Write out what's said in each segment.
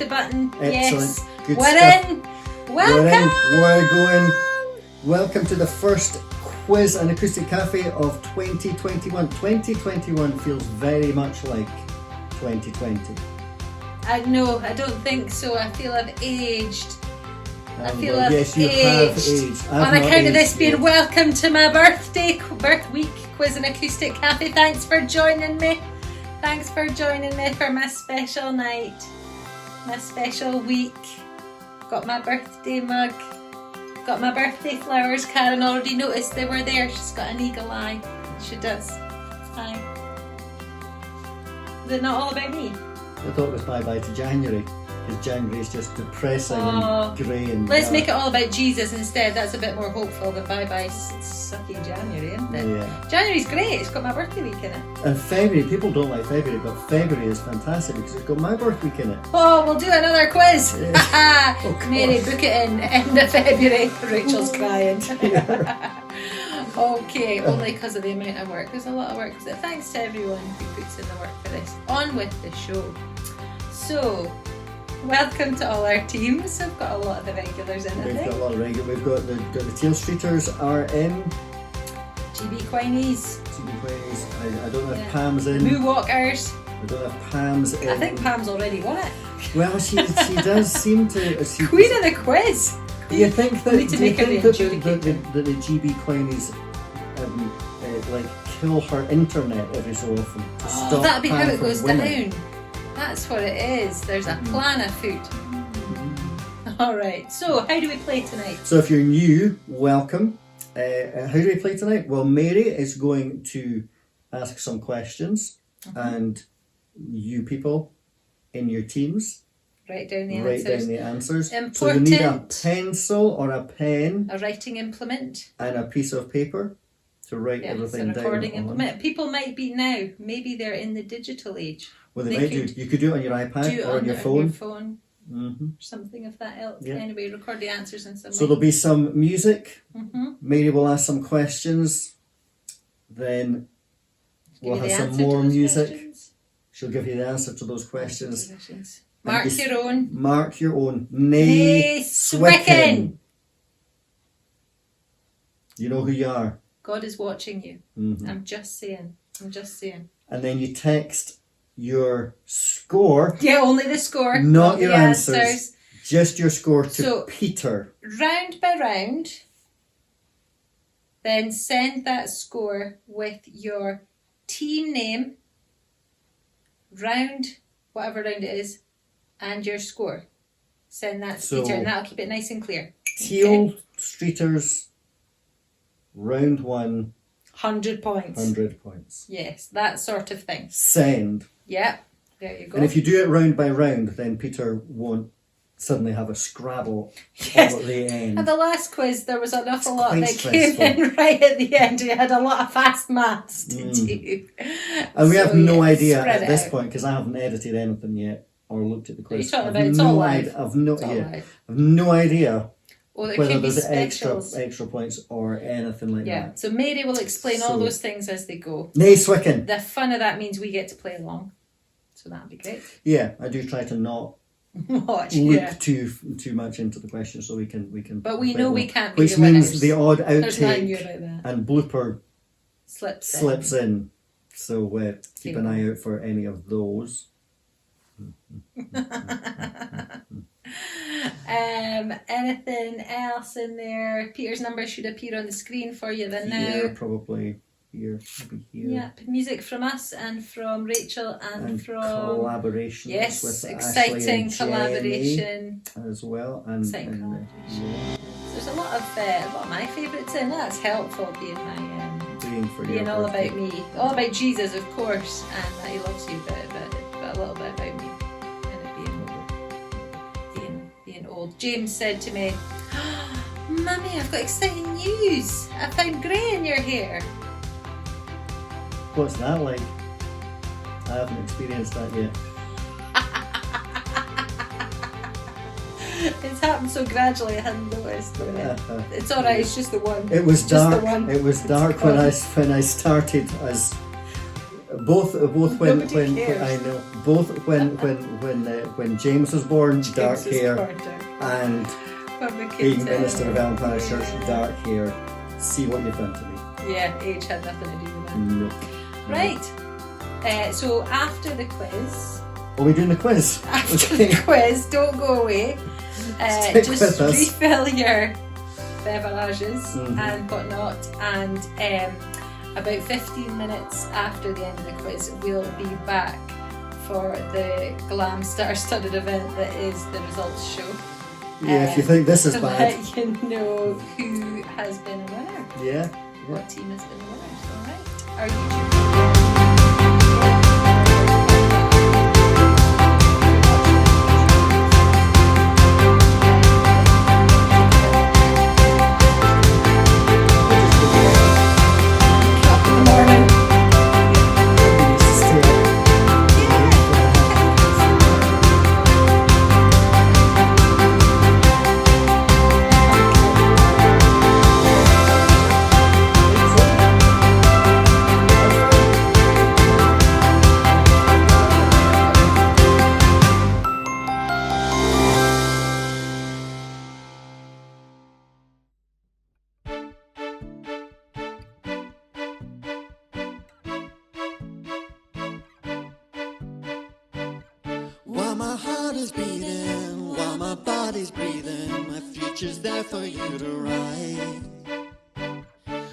the button. Excellent. Yes. Good We're stuff. in. Welcome. We're going. Welcome to the first quiz and acoustic cafe of 2021. 2021 feels very much like 2020. No, I don't think so. I feel I've aged. I feel well, I've yes, you have aged. I've On not account of this aged being yet. welcome to my birth week quiz and acoustic cafe. Thanks for joining me. Thanks for joining me for my special night, my special week. Got my birthday mug. Got my birthday flowers. Karen already noticed they were there. She's got an eagle eye. She does. Hi. Is it not all about me? I thought it was bye-bye to January, because January is just depressing and grey and let's dark. make it all about Jesus instead. That's a bit more hopeful than bye-bye sucky January, isn't it? Yeah. January's great. It's got my birthday week in it. And February, people don't like February, but February is fantastic because it's got my birth week in it. Oh, we'll do another quiz. Yeah. Of Mary, course. book it in end of February. Rachel's crying. Okay, only because of the amount of work. There's a lot of work. So thanks to everyone who puts in the work for this. On with the show. So, welcome to all our teams. We've got a lot of the regulars in, I We've think. got a lot of regular. We've got the Tail Streeters are in. GB Quinies. I don't have Yeah. Pam's The in. Moo Walkers. I don't have Pam's in. I think Pam's already won it. Well, she does seem to. Queen of the quiz. Do you think that? We need to Do you make her think the that the GB Queenies like kill her internet every so often to stop That'd be Pam how it from goes winning? down. That's what it is. There's a plan afoot. Alright, so how do we play tonight? So if you're new, welcome. How do we play tonight? Well, Mary is going to ask some questions, and you people in your teams Write down the write answers. down the answers. Important. So you need a pencil or a pen A writing implement. and a piece of paper to write Yeah, it's a everything down. recording on. implement. People might be now. Maybe they're in the digital age. Well, they They might do. could You could do it on your iPad Do it or on your phone. Mm-hmm. Something of that ilk. Yeah. Anyway, record the answers in some So there'll be some music. Mm-hmm. Mary will ask some questions. Then we'll have some more music. She'll give you the answer to those questions. Mark And your own. Mark your own. Nay, Nay Swicken. Swicken. You know who you are. God is watching you. Mhm. I'm just saying. And then you text your score, Yeah, only the score. not the your answers. Just your score to So- Peter. Round by round. Then send that score with your team name, round, whatever round it is, and your score. Send that to So- Peter, and that'll keep it nice and clear. Teal Streeters, round 1, 100 points. 100 points. Yes, that sort of thing. Send. Yep, there you go. And if you do it round by round, then Peter won't suddenly have a Scrabble Yes. all at the end. At the last quiz, there was an awful lot quite that came stressful. in right at the end. We had a lot of fast maths to do. And we have So, no yeah, idea spread at it this out. point, because I haven't edited anything yet or looked at the What are you quiz. talking I've about? It's all no live. idea. I've no It's all idea. live. I've no idea Well, there whether could be there's specials. extra points or anything like Yeah, that. so Mary will explain all So- those things as they go. Nay Swicken. The fun of that means we get to play along. So that'd be great. Yeah, I do try to not Watch, look yeah. too much into the question, so we can. But we know we can't be Which the means winners. the odd There's nothing new outtake about that. and blooper Slips in. slips in. So keep an Yeah. eye out for any of those. Anything else in there? Peter's number should appear on the screen for you then Here, now. probably here, maybe here. Yep, music from us and from Rachel and from collaborations yes, with Ashley exciting and Jenny collaboration. as well, and, Exciting and collaboration. There's a lot of my favourites in. That's helpful being my being all about me, all about Jesus, of course, and that He loves you, but a little bit about me, and being old. James said to me, "Mummy, I've got exciting news. I found grey in your hair." What's that like? I haven't experienced that yet. It's happened so gradually I hadn't noticed. It's alright, it's just the one. It was Just the dark. one. It was It's dark gone. when I started as Both when Nobody cares. I know both when James was born, dark James was hair, born dark. and But the being kids, minister of Ellen Parish Church, yeah. dark hair. See what you've done to me. Yeah, age had nothing to do with that. No. Right. So after the quiz, Are we doing the quiz? after the quiz, don't go away. Stick Just with us. refill your beverages Mhm. and whatnot, and about 15 minutes after the end of the quiz, we'll be back for the glam star-studded event that is the results show. Yeah, if you think this is to bad. let you know who has been a winner, Yeah. what team has been the winners. All right, our YouTube. While my heart is beating, while my body's breathing, my future's there for you to write.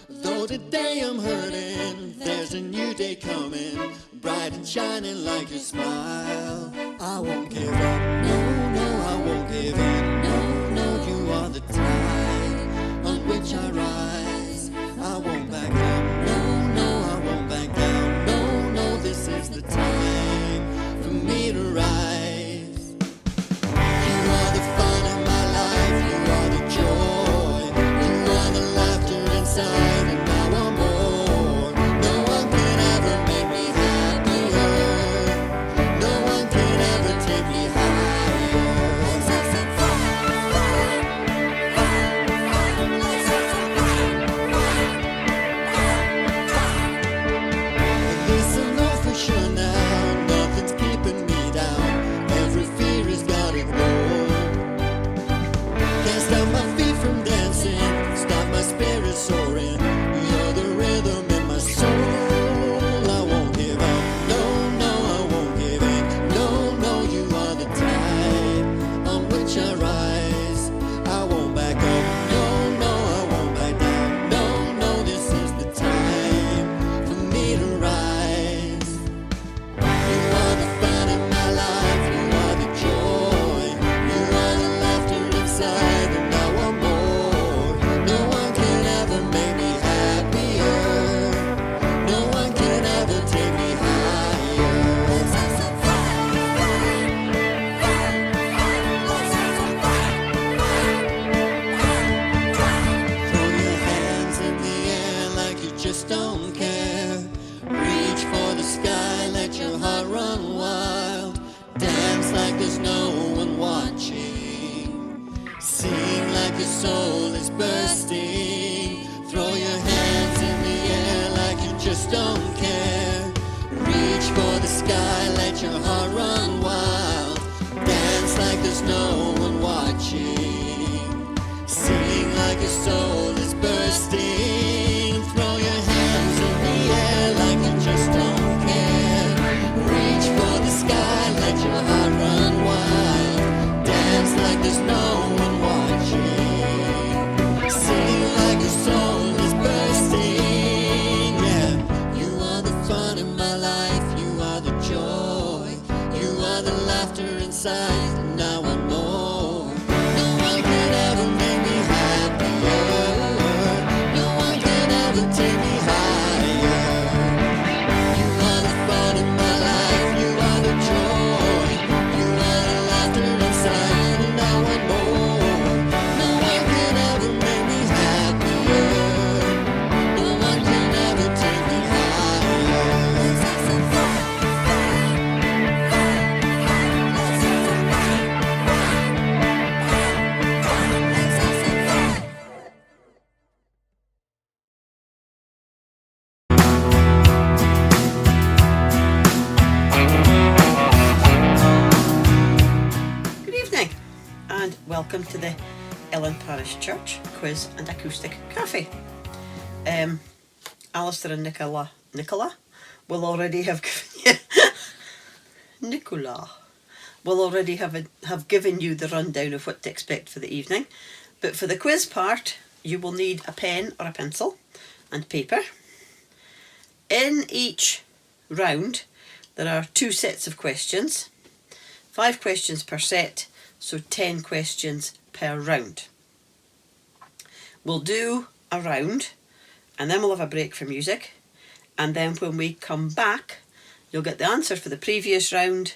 Though today I'm hurting, there's a new day coming, bright and shining like your smile. I won't give up, no, no, I won't give in, no, no, you are the tide on which I rise. I won't back up, no, no, I won't back down, no, no, this is the time for me to rise. You are the fun in my life, you are the joy, you are the laughter inside, and now I'm more. No one can ever make me happier, no one can ever take me higher. This I know for sure now, nothing's keeping me down, every fear has gotta go. Can't stop my feet from dancing, stop my spirit soaring, you're the rhythm in my soul. I won't give up, no, no, I won't give in, no, no, you are the tide on which I rise. I won't back up, no, no, I won't back down, no, no, this is the time for me to rise. You are the fun in my life, you are the joy, you are the laughter inside, and now I'm more. No one can ever make me happier, no one can ever take me higher. Throw your hands in the air like you just don't care. Reach for the sky, let your heart run wild. Dance like there's no one watching. Sing like your soul is bursting. Throw your hands in the air like you just don't care. Reach for the sky, let your heart run wild. Dance like there's no one watching. Sing like your soul is bursting. Throw your hands in the air like you just don't care. Reach for the sky, let your heart run wild. Dance like there's no one watching. Sing like your soul is bursting. Yeah, you are the fun in my life, you are the joy, you are the laughter inside. Now I'm more. No one can ever make me happier, no one can ever take me higher. You are the fun in my life, you are the joy, you are the laughter inside, and now I'm more. No one can ever make me happier, no one can ever take me higher. and welcome to the Ellen Parish Church Quiz and Acoustic Cafe. Alistair and Nicola will already have given you Nicola will already have given you the rundown of what to expect for the evening, but for the quiz part you will need a pen or a pencil and paper. In each round there are 2 sets of questions, 5 questions per set, so 10 questions per round. We'll do a round and then we'll have a break for music, and then when we come back you'll get the answer for the previous round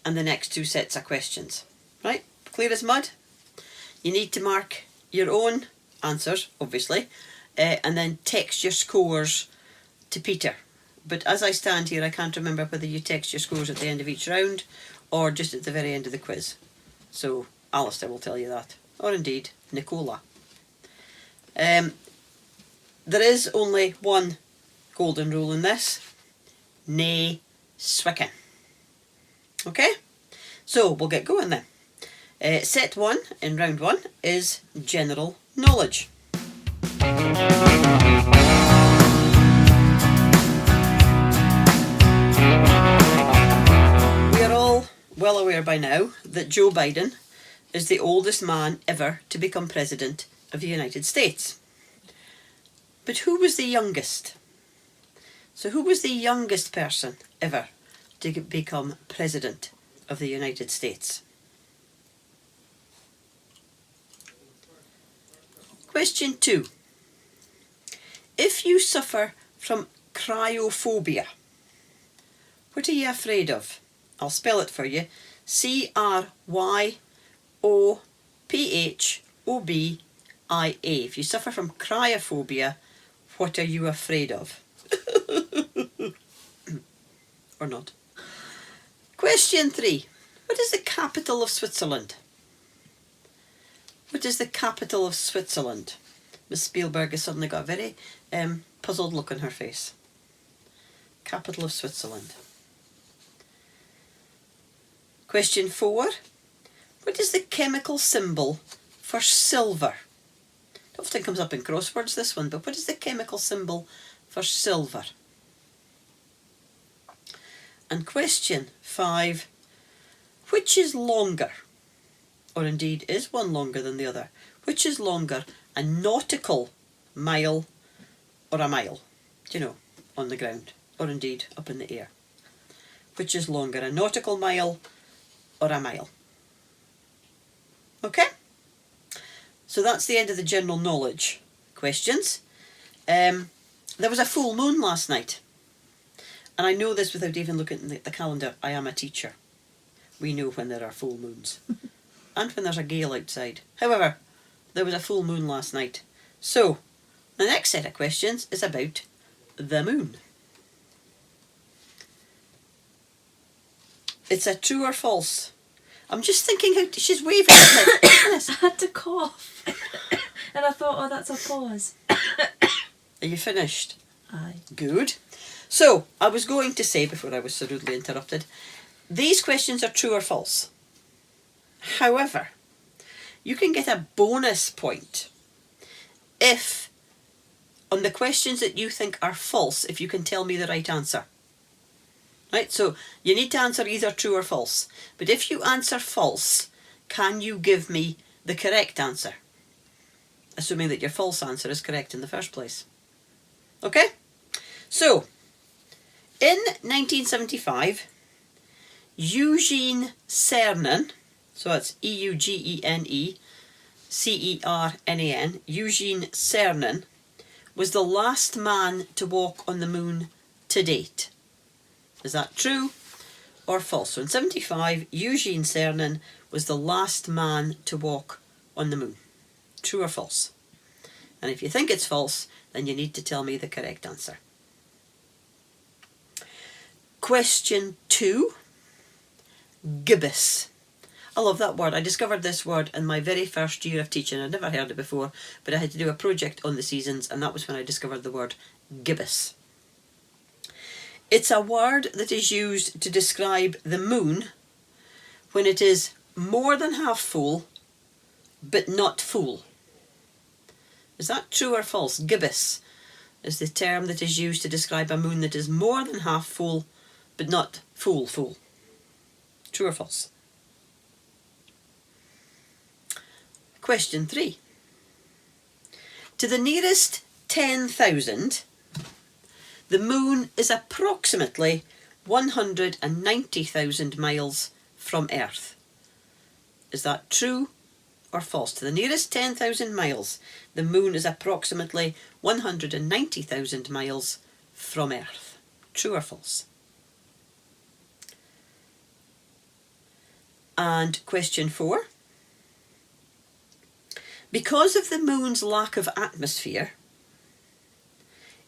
and the next 2 sets of questions. Right? Clear as mud? You need to mark your own answers, obviously, and then text your scores to Peter. But as I stand here, I can't remember whether you text your scores at the end of each round or just at the very end of the quiz. So Alistair will tell you that. Or indeed, Nicola. There is only one golden rule in this. Nae swicken. Okay? So we'll get going then. Set 1 in round 1 is general knowledge. Well aware by now that Joe Biden is the oldest man ever to become President of the United States. But who was the youngest? So who was the youngest person ever to become President of the United States? Question 2. If you suffer from cryophobia, what are you afraid of? I'll spell it for you. CRYOPHOBIA. If you suffer from cryophobia, what are you afraid of? Or not. Question 3. What is the capital of Switzerland? What is the capital of Switzerland? Miss Spielberg has suddenly got a very puzzled look on her face. Capital of Switzerland. Question 4. What is the chemical symbol for silver? It often comes up in crosswords, this one, but what is the chemical symbol for silver? And question 5. Which is longer? Or indeed, is one longer than the other? Which is longer, a nautical mile or a mile? Do you know, on the ground, or indeed up in the air? Which is longer, a nautical mile or a mile? Okay? So that's the end of the general knowledge questions. There was a full moon last night. And I know this without even looking at the calendar. I am a teacher. We know when there are full moons. And when there's a gale outside. However, there was a full moon last night. So, the next set of questions is about the moon. It's a true or false. I'm just thinking how she's waving. I had to cough. And I thought, oh, that's a pause. Are you finished? Aye. Good. So, I was going to say, before I was so rudely interrupted, these questions are true or false. However, you can get a bonus point if, on the questions that you think are false, if you can tell me the right answer. Right, so you need to answer either true or false. But if you answer false, can you give me the correct answer? Assuming that your false answer is correct in the first place. Okay? So, in 1975, Eugene Cernan, so that's EUGENE-CERNAN, Eugene Cernan, was the last man to walk on the moon to date. Is that true or false? So in 75, Eugene Cernan was the last man to walk on the moon. True or false? And if you think it's false, then you need to tell me the correct answer. Question 2. Gibbous. I love that word. I discovered this word in my very first year of teaching. I'd never heard it before, but I had to do a project on the seasons, and that was when I discovered the word gibbous. It's a word that is used to describe the moon when it is more than half full but not full. Is that true or false? Gibbous is the term that is used to describe a moon that is more than half full, but not full. True or false? Question 3. To the nearest 10,000, the moon is approximately 190,000 miles from Earth. Is that true or false? To the nearest 10,000 miles, the moon is approximately 190,000 miles from Earth. True or false? And question 4. Because of the moon's lack of atmosphere,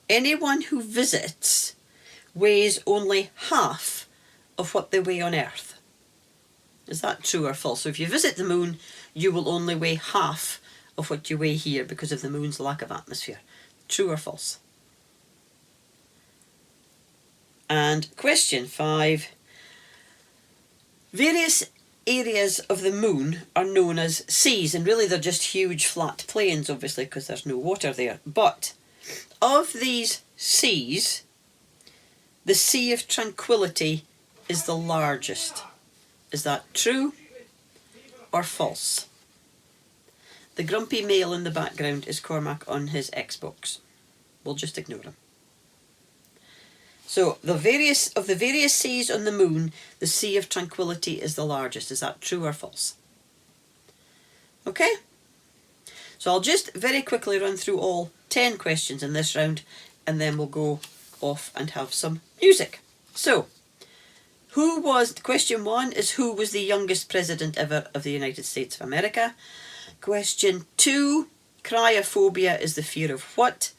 anyone who visits weighs only half of what they weigh on Earth. Is that true or false? So if you visit the moon, you will only weigh half of what you weigh here because of the moon's lack of atmosphere. True or false? And question 5. Various areas of the moon are known as seas, and really they're just huge flat plains, obviously, because there's no water there. But of these seas, the Sea of Tranquility is the largest. Is that true or false? The grumpy male in the background is Cormac on his Xbox. We'll just ignore him. So the various seas on the moon, the Sea of Tranquility is the largest. Is that true or false? Okay. So I'll just very quickly run through all 10 questions in this round, and then we'll go off and have some music. So, question 1 is who was the youngest president ever of the United States of America? Question 2, cryophobia is the fear of what?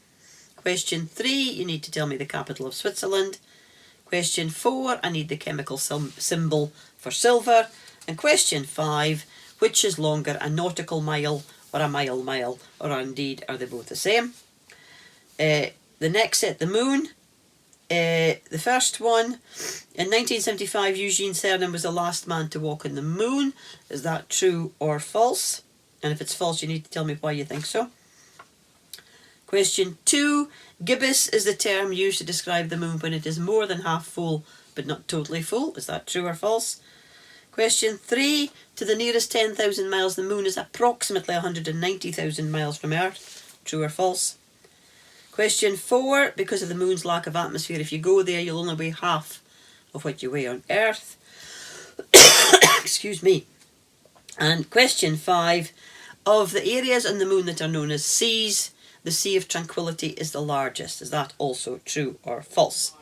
Question 3, you need to tell me the capital of Switzerland. Question 4, I need the chemical symbol for silver. And question 5, which is longer, a nautical mile or a mile, or indeed are they both the same? The next set, the moon. The first one, in 1975, Eugene Cernan was the last man to walk on the moon. Is that true or false? And if it's false, you need to tell me why you think so. Question 2, gibbous is the term used to describe the moon when it is more than half full, but not totally full. Is that true or false? Question 3, to the nearest 10,000 miles, the moon is approximately 190,000 miles from Earth. True or false? Question 4, because of the moon's lack of atmosphere, if you go there, you'll only weigh half of what you weigh on Earth. Excuse me. And question 5, of the areas on the moon that are known as seas, the Sea of Tranquility is the largest. Is that also true or false?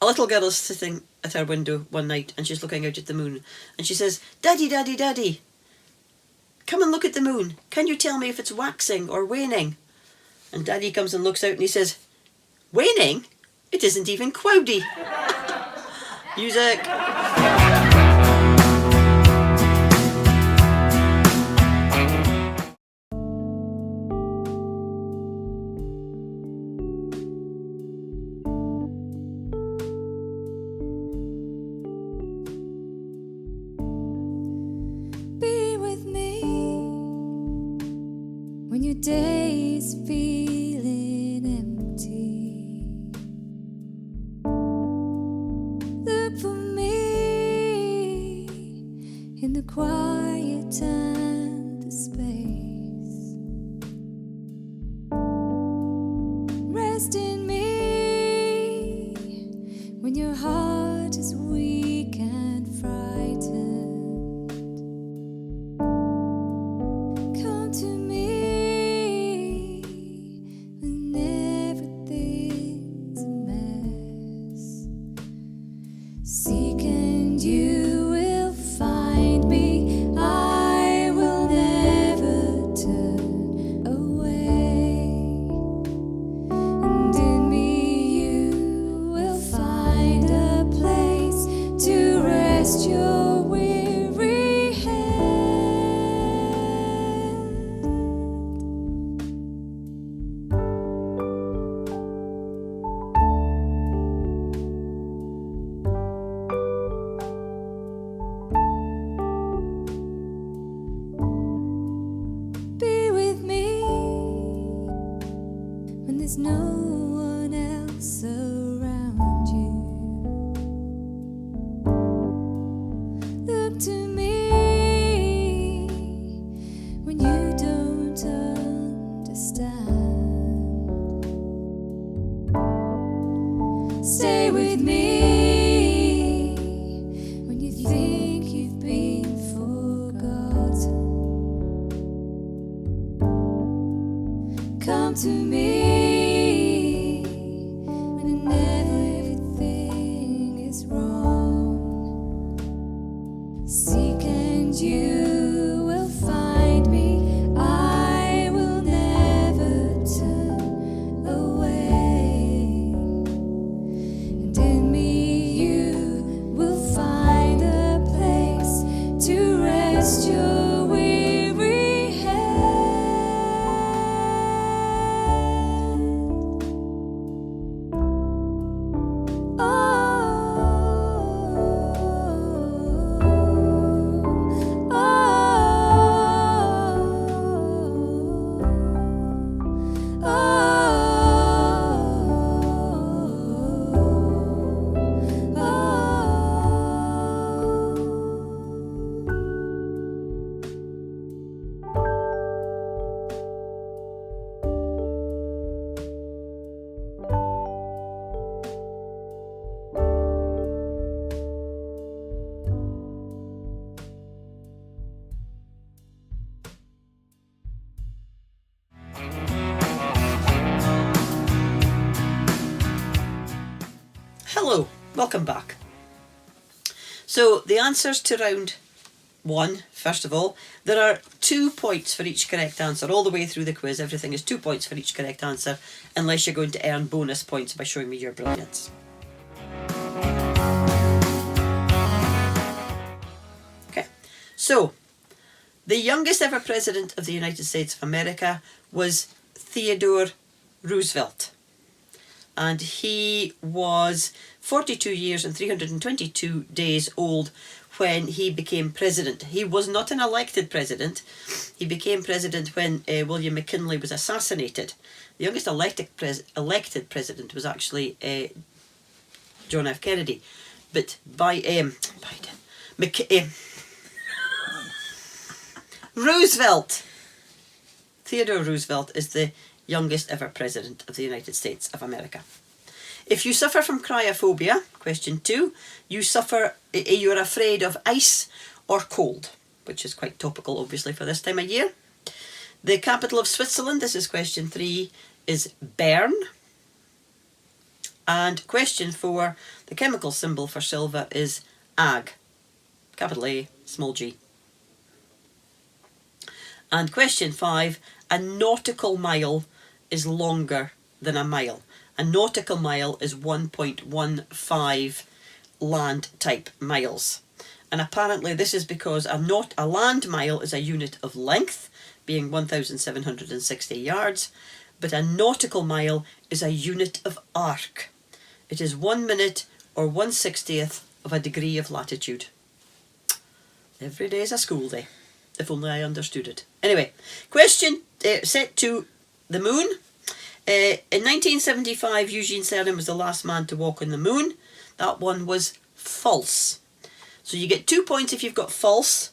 A little girl is sitting at her window one night and she's looking out at the moon and she says, "Daddy, Daddy, Daddy, come and look at the moon. Can you tell me if it's waxing or waning?" And Daddy comes and looks out and he says, "Waning? It isn't even cloudy." Music. Be with me when your day is feeling empty. Look for me in the quiet and the space. Rest in me when your heart is weak and frightened. Come to me when everything's a mess. Seek and you will find me. I will never come to me whenever everything is wrong. Seek and you will find me. I will never turn away. And in me you will find a place to rest your weary head. Hello, welcome back. So the answers to round 1, first of all, there are 2 points for each correct answer. All the way through the quiz, everything is 2 points for each correct answer, unless you're going to earn bonus points by showing me your brilliance. Okay, so the youngest ever president of the United States of America was Theodore Roosevelt. And he was 42 years and 322 days old when he became president. He was not an elected president. He became president when William McKinley was assassinated. The youngest elected president was actually John F. Kennedy. But Roosevelt. Theodore Roosevelt is the youngest ever president of the United States of America. If you suffer from cryophobia, question 2, you're afraid of ice or cold, which is quite topical obviously for this time of year. The capital of Switzerland, this is question 3, is Bern. And question 4, the chemical symbol for silver is Ag, capital A, small g. And question 5, a nautical mile is longer than a mile. A nautical mile is 1.15 land type miles. And apparently this is because a land mile is a unit of length, being 1,760 yards, but a nautical mile is a unit of arc. It is 1 minute or 1/60th of a degree of latitude. Every day is a school day. If only I understood it. Anyway, question set to the moon. In 1975, Eugene Cernan was the last man to walk on the moon. That one was false. So you get 2 points if you've got false.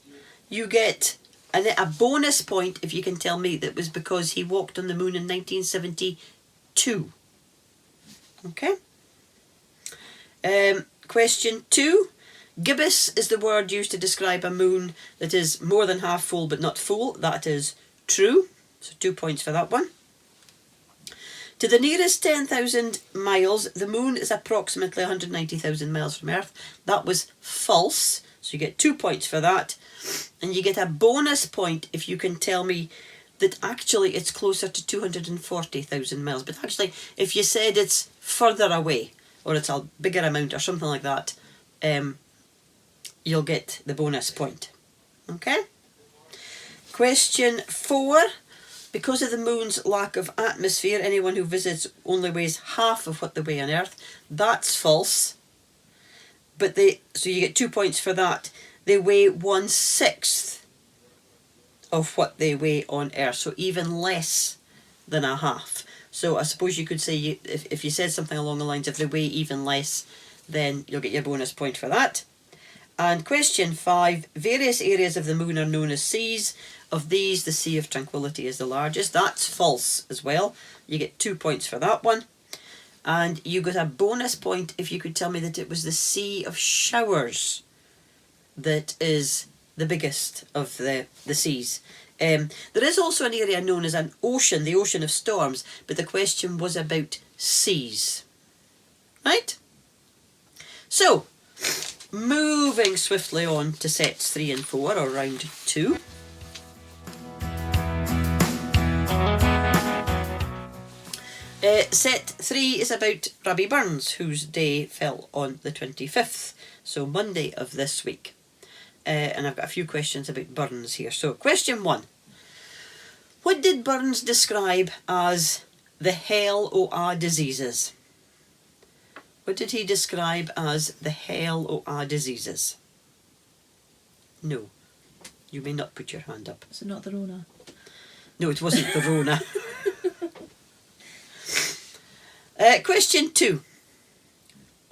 You get a bonus point if you can tell me that was because he walked on the moon in 1972. Okay. Question 2. Gibbous is the word used to describe a moon that is more than half full but not full. That is true. So 2 points for that one. To the nearest 10,000 miles, the moon is approximately 190,000 miles from Earth. That was false. So you get 2 points for that. And you get a bonus point if you can tell me that actually it's closer to 240,000 miles. But actually, if you said it's further away, or it's a bigger amount, or something like that, you'll get the bonus point. Okay? Question 4. Because of the moon's lack of atmosphere, anyone who visits only weighs half of what they weigh on Earth. That's false. But so you get 2 points for that. They weigh 1/6 of what they weigh on Earth, so even less than a half. So I suppose you could say, if you said something along the lines of they weigh even less, then you'll get your bonus point for that. And question 5, various areas of the moon are known as seas. Of these, the Sea of Tranquility is the largest. That's false as well. You get 2 points for that one. And you got a bonus point if you could tell me that it was the Sea of Showers that is the biggest of the seas. There is also an area known as an ocean, the ocean of storms, but the question was about seas. Right? So, moving swiftly on to sets 3 and 4, or round 2. Set 3 is about Robbie Burns, whose day fell on the 25th, so Monday of this week. And I've got a few questions about Burns here. So, question 1. What did Burns describe as the hell o' a diseases? What did he describe as the hell o' a diseases? No. You may not put your hand up. So not the Rona. No, it wasn't the Rona. Question 2.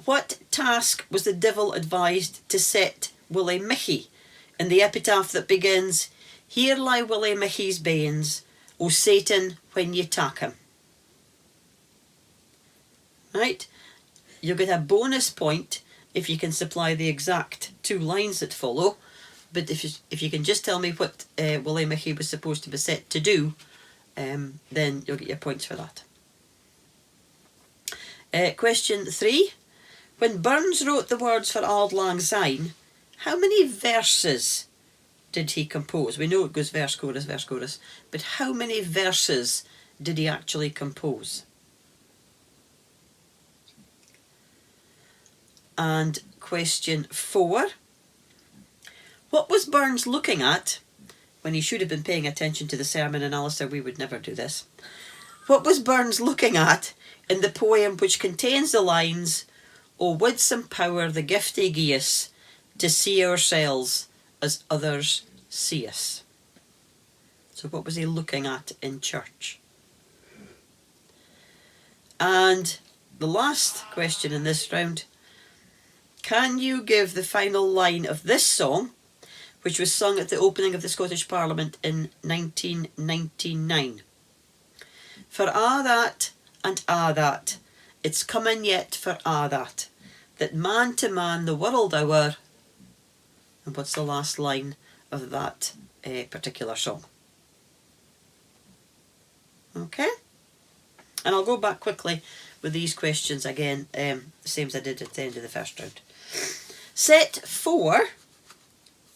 What task was the devil advised to set Willie Michie in the epitaph that begins, "Here lie Willie Michie's banes, O Satan, when you tak him"? Right? You'll get a bonus point if you can supply the exact 2 lines that follow, but if you can just tell me what Willie Michie was supposed to be set to do, then you'll get your points for that. Question 3. When Burns wrote the words for Auld Lang Syne, how many verses did he compose? We know it goes verse, chorus, but how many verses did he actually compose? And question 4. What was Burns looking at when he should have been paying attention to the sermon? And Alistair, we would never do this. What was Burns looking at in the poem which contains the lines, "O with some power the gift he gie us, to see ourselves as others see us"? So what was he looking at in church? And the last question in this round, can you give the final line of this song, which was sung at the opening of the Scottish Parliament in 1999? For a' that, and a' that, it's coming yet for a' that man to man the world our. And what's the last line of that particular song? Okay? And I'll go back quickly with these questions again, the same as I did at the end of the first round. Set 4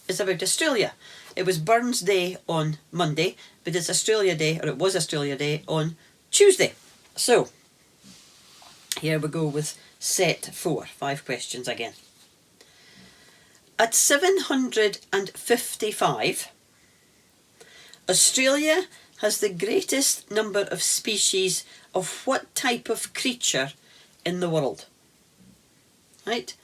is about Australia. It was Burns Day on Monday, but it's Australia Day, or it was Australia Day on Tuesday. So, here we go with set 4, 5 questions again. At 755, Australia has the greatest number of species of what type of creature in the world? Right?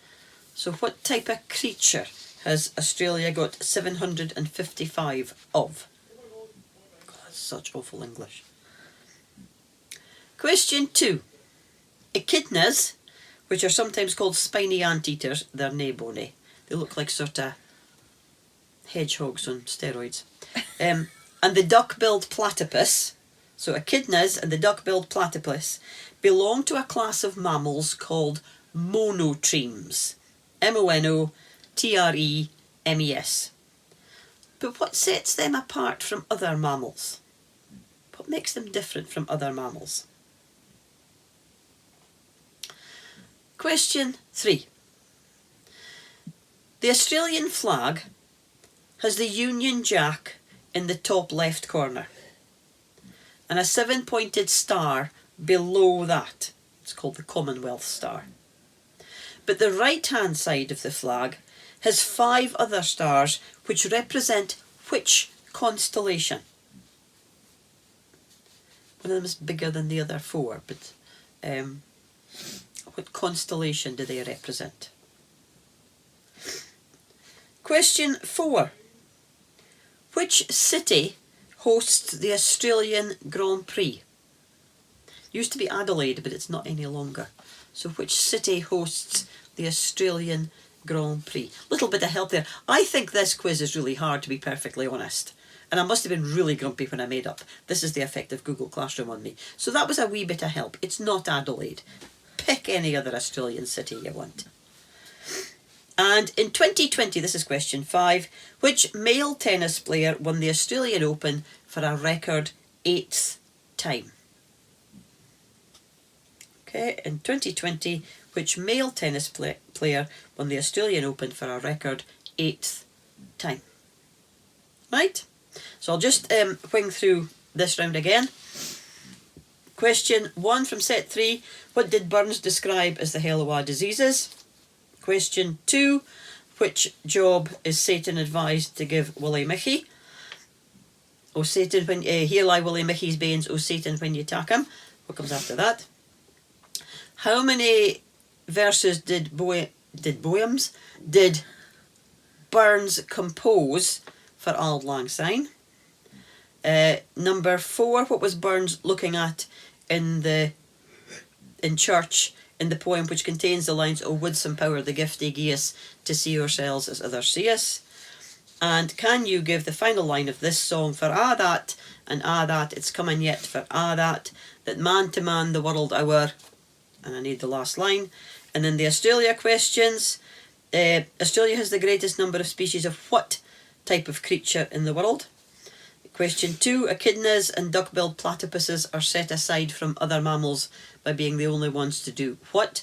So what type of creature has Australia got 755 of? God, that's such awful English. Question 2. Echidnas, which are sometimes called spiny anteaters, they're nae bony. They look like sort of hedgehogs on steroids. And the duck-billed platypus, so echidnas and the duck-billed platypus, belong to a class of mammals called monotremes. M-O-N-O-T-R-E-M-E-S. But what sets them apart from other mammals? What makes them different from other mammals? Question 3. The Australian flag has the Union Jack in the top left corner and a 7-pointed star below that. It's called the Commonwealth Star. But the right-hand side of the flag has 5 other stars which represent which constellation? One of them is bigger than the other 4, but what constellation do they represent? Question 4. Which city hosts the Australian Grand Prix? Used to be Adelaide, but it's not any longer. So which city hosts the Australian Grand Prix? Little bit of help there. I think this quiz is really hard, to be perfectly honest. And I must have been really grumpy when I made up. This is the effect of Google Classroom on me. So that was a wee bit of help. It's not Adelaide. Pick any other Australian city you want. And in 2020, this is question 5, which male tennis player won the Australian Open for a record 8th time? Okay, in 2020, which male tennis player won the Australian Open for a record 8th time? Right, so I'll just wing through this round again. Question 1 from set 3, what did Burns describe as the Hellowa diseases? Question 2, which job is Satan advised to give Willie Mickey? O Satan, when here lie Willie Mickey's banes, O Satan, when you attack him. What comes after that? How many verses did Burns compose for Auld Lang Syne? Number 4, what was Burns looking at in church in the poem which contains the lines, O would some power the gift they gie us to see ourselves as others see us? And can you give the final line of this song for that, and that, it's coming yet for that man to man the world our, and I need the last line. And then the Australia questions. Australia has the greatest number of species of what type of creature in the world? Question 2, echidnas and duck-billed platypuses are set aside from other mammals by being the only ones to do what?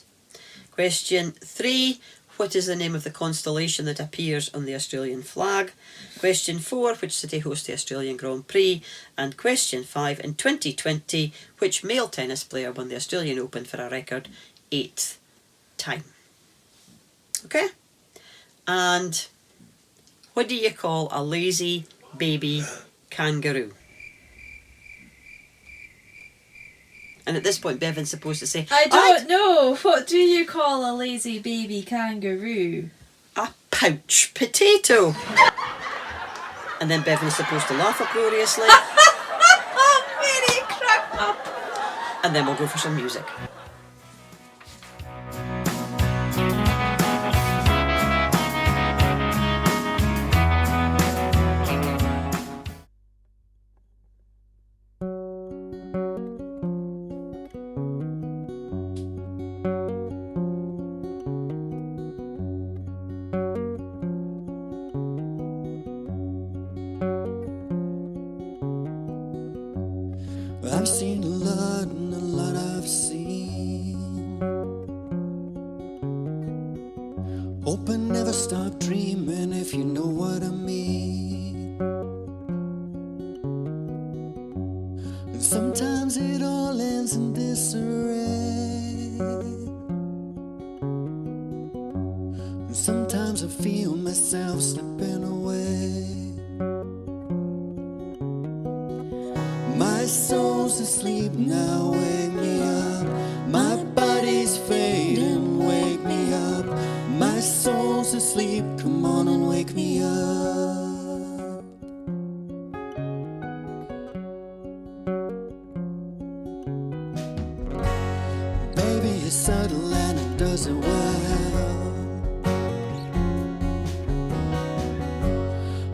Question 3, what is the name of the constellation that appears on the Australian flag? Question 4, which city hosts the Australian Grand Prix? And question 5, in 2020, which male tennis player won the Australian Open for a record 8th time? Okay? And what do you call a lazy baby kangaroo? And at this point, Bevan's supposed to say, I don't know. What do you call a lazy baby kangaroo? a pouch potato. And then Bevan is supposed to laugh uproariously. Very crack up. And then we'll go for some music. I've seen a lot and a lot I've seen. Hope I never stop dreaming, if you know what I mean. And sometimes it all ends in disarray. And sometimes I feel myself slipping away. My soul's asleep now, wake me up. My body's fading, wake me up. My soul's asleep, come on and wake me up. Baby, it's subtle and it does it well.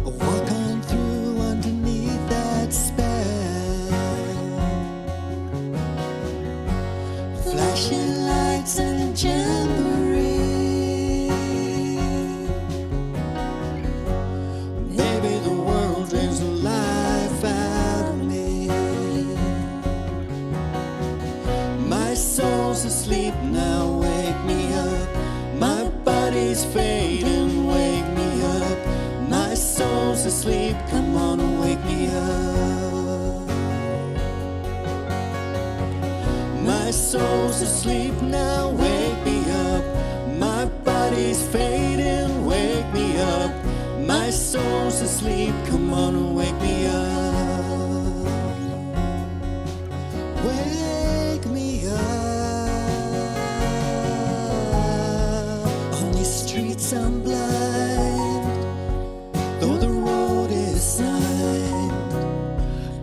Walk on through underneath that spell. Flashing lights and jamboree. Baby, the world drains the life out of me. My soul's asleep now, wake me up. My body's fading, wake me up. My soul's asleep, come on and wake me up. My soul's asleep now, wake me up. My body's fading, wake me up. My soul's asleep, come on and wake me up. Wake me up. On these streets I'm blind, though the road is signed.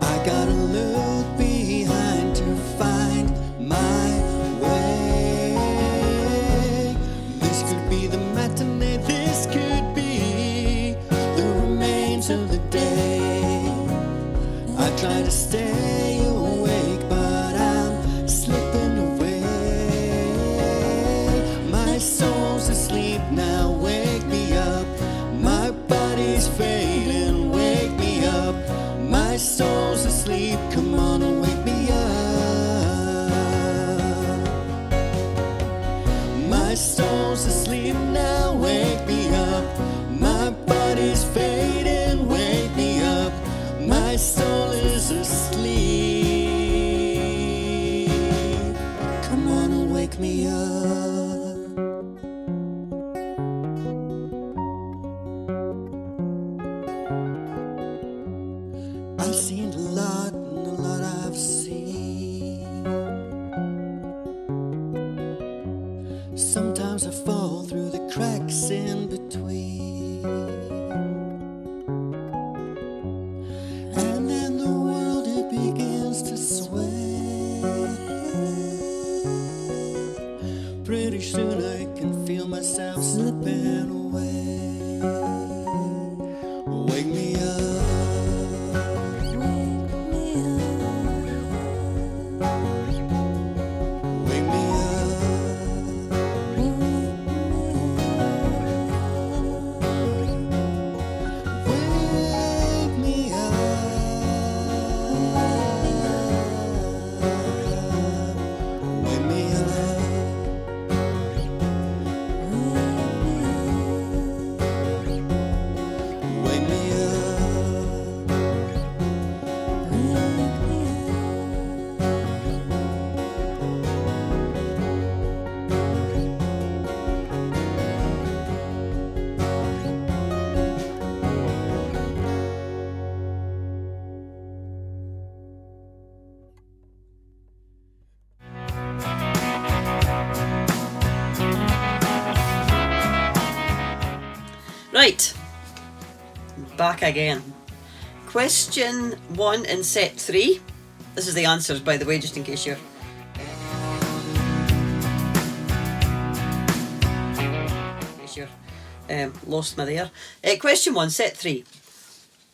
I gotta look behind to find my way. This could be the matinee, this could be the remains of the day. I try to stay awake, but I'm slipping away. My soul's asleep now, wake soul is asleep. Come on and wake me up. I've seen a lot and a lot I've seen. Sometimes I fall through the cracks in between. And then the world it begins to sway. Pretty soon I can feel myself slipping away. Wake me up. Wake me up. Wake me up. Wake me up. Wake me Right, back again. Question 1 in set 3. This is the answers, by the way, just in case you're lost me there. Question 1, set 3.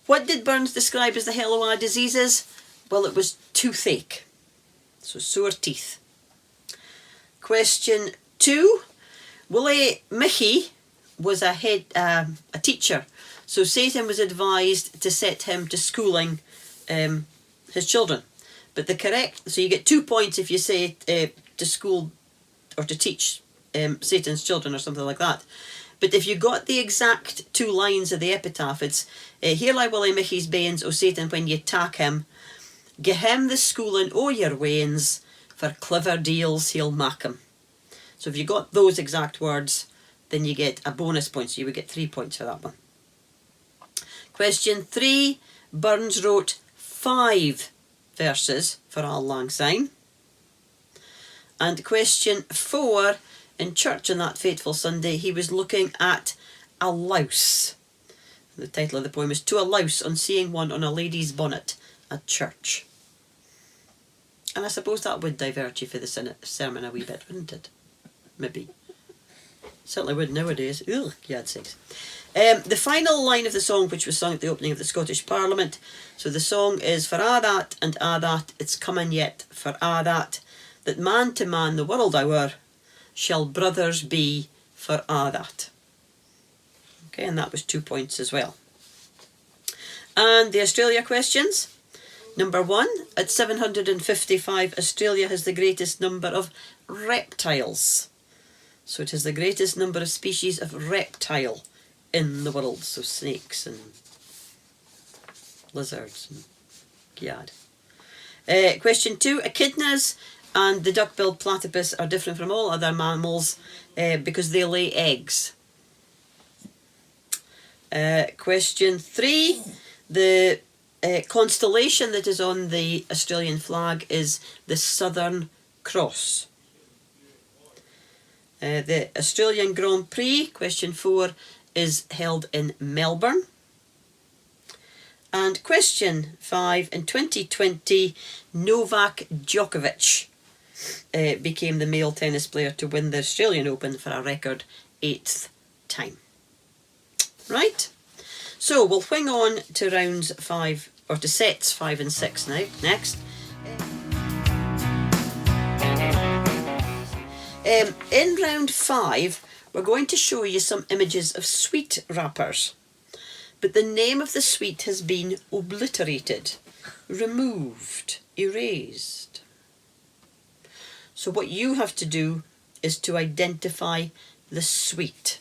What did Burns describe as the Helloa diseases? Well, it was toothache, so sore teeth. Question 2. Willie Mickey was a teacher, so Satan was advised to set him to schooling his children. But the correct, so you get 2 points if you say to school or to teach Satan's children or something like that. But if you got the exact 2 lines of the epitaph, it's here lie Willie Mickey's banes, O Satan, when you tak him, gie him the schooling o your wains, for clever deals he'll mak him. So if you got those exact words, then you get a bonus point, so you would get 3 points for that one. Question 3, Burns wrote 5 verses for Auld Lang Syne. And question 4, in church on that fateful Sunday, he was looking at a louse. The title of the poem is To a Louse on Seeing One on a Lady's Bonnet at Church. And I suppose that would divert you for the sermon a wee bit, wouldn't it? Maybe. Certainly would nowadays. Ugh, gad sakes. The final line of the song, which was sung at the opening of the Scottish Parliament. So the song is, for a' that and a' that, it's coming yet, for a' that man to man the world our, shall brothers be for a' that. Okay, and that was 2 points as well. And the Australia questions. Number 1, at 755, Australia has the greatest number of reptiles. So it has the greatest number of species of reptile in the world. So snakes and lizards and gad. Question 2, echidnas and the duck-billed platypus are different from all other mammals because they lay eggs. Question 3, the constellation that is on the Australian flag is the Southern Cross. The Australian Grand Prix, question 4, is held in Melbourne. And question 5, in 2020, Novak Djokovic became the male tennis player to win the Australian Open for a record 8th time. Right, so we'll swing on to rounds 5, or to sets 5 and 6 now, next. In round 5, we're going to show you some images of sweet wrappers. But the name of the sweet has been obliterated, removed, erased. So what you have to do is to identify the sweet.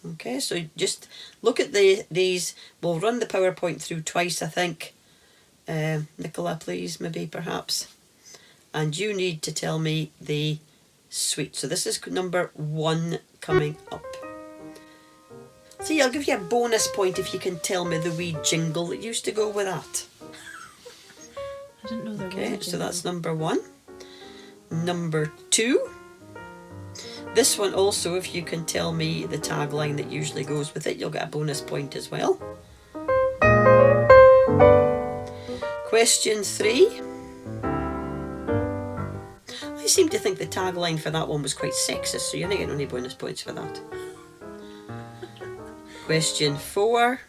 Okay, so just look at these. We'll run the PowerPoint through twice, I think. Nicola, please, maybe, perhaps. And you need to tell me the suite. So this is number 1 coming up. See, I'll give you a bonus point if you can tell me the wee jingle that used to go with that. I didn't know there was a Okay, jingle. so that's number 1. Number 2. This one also, if you can tell me the tagline that usually goes with it, you'll get a bonus point as well. Question 3. I seem to think the tagline for that one was quite sexist, so you're not getting any bonus points for that. Question 4.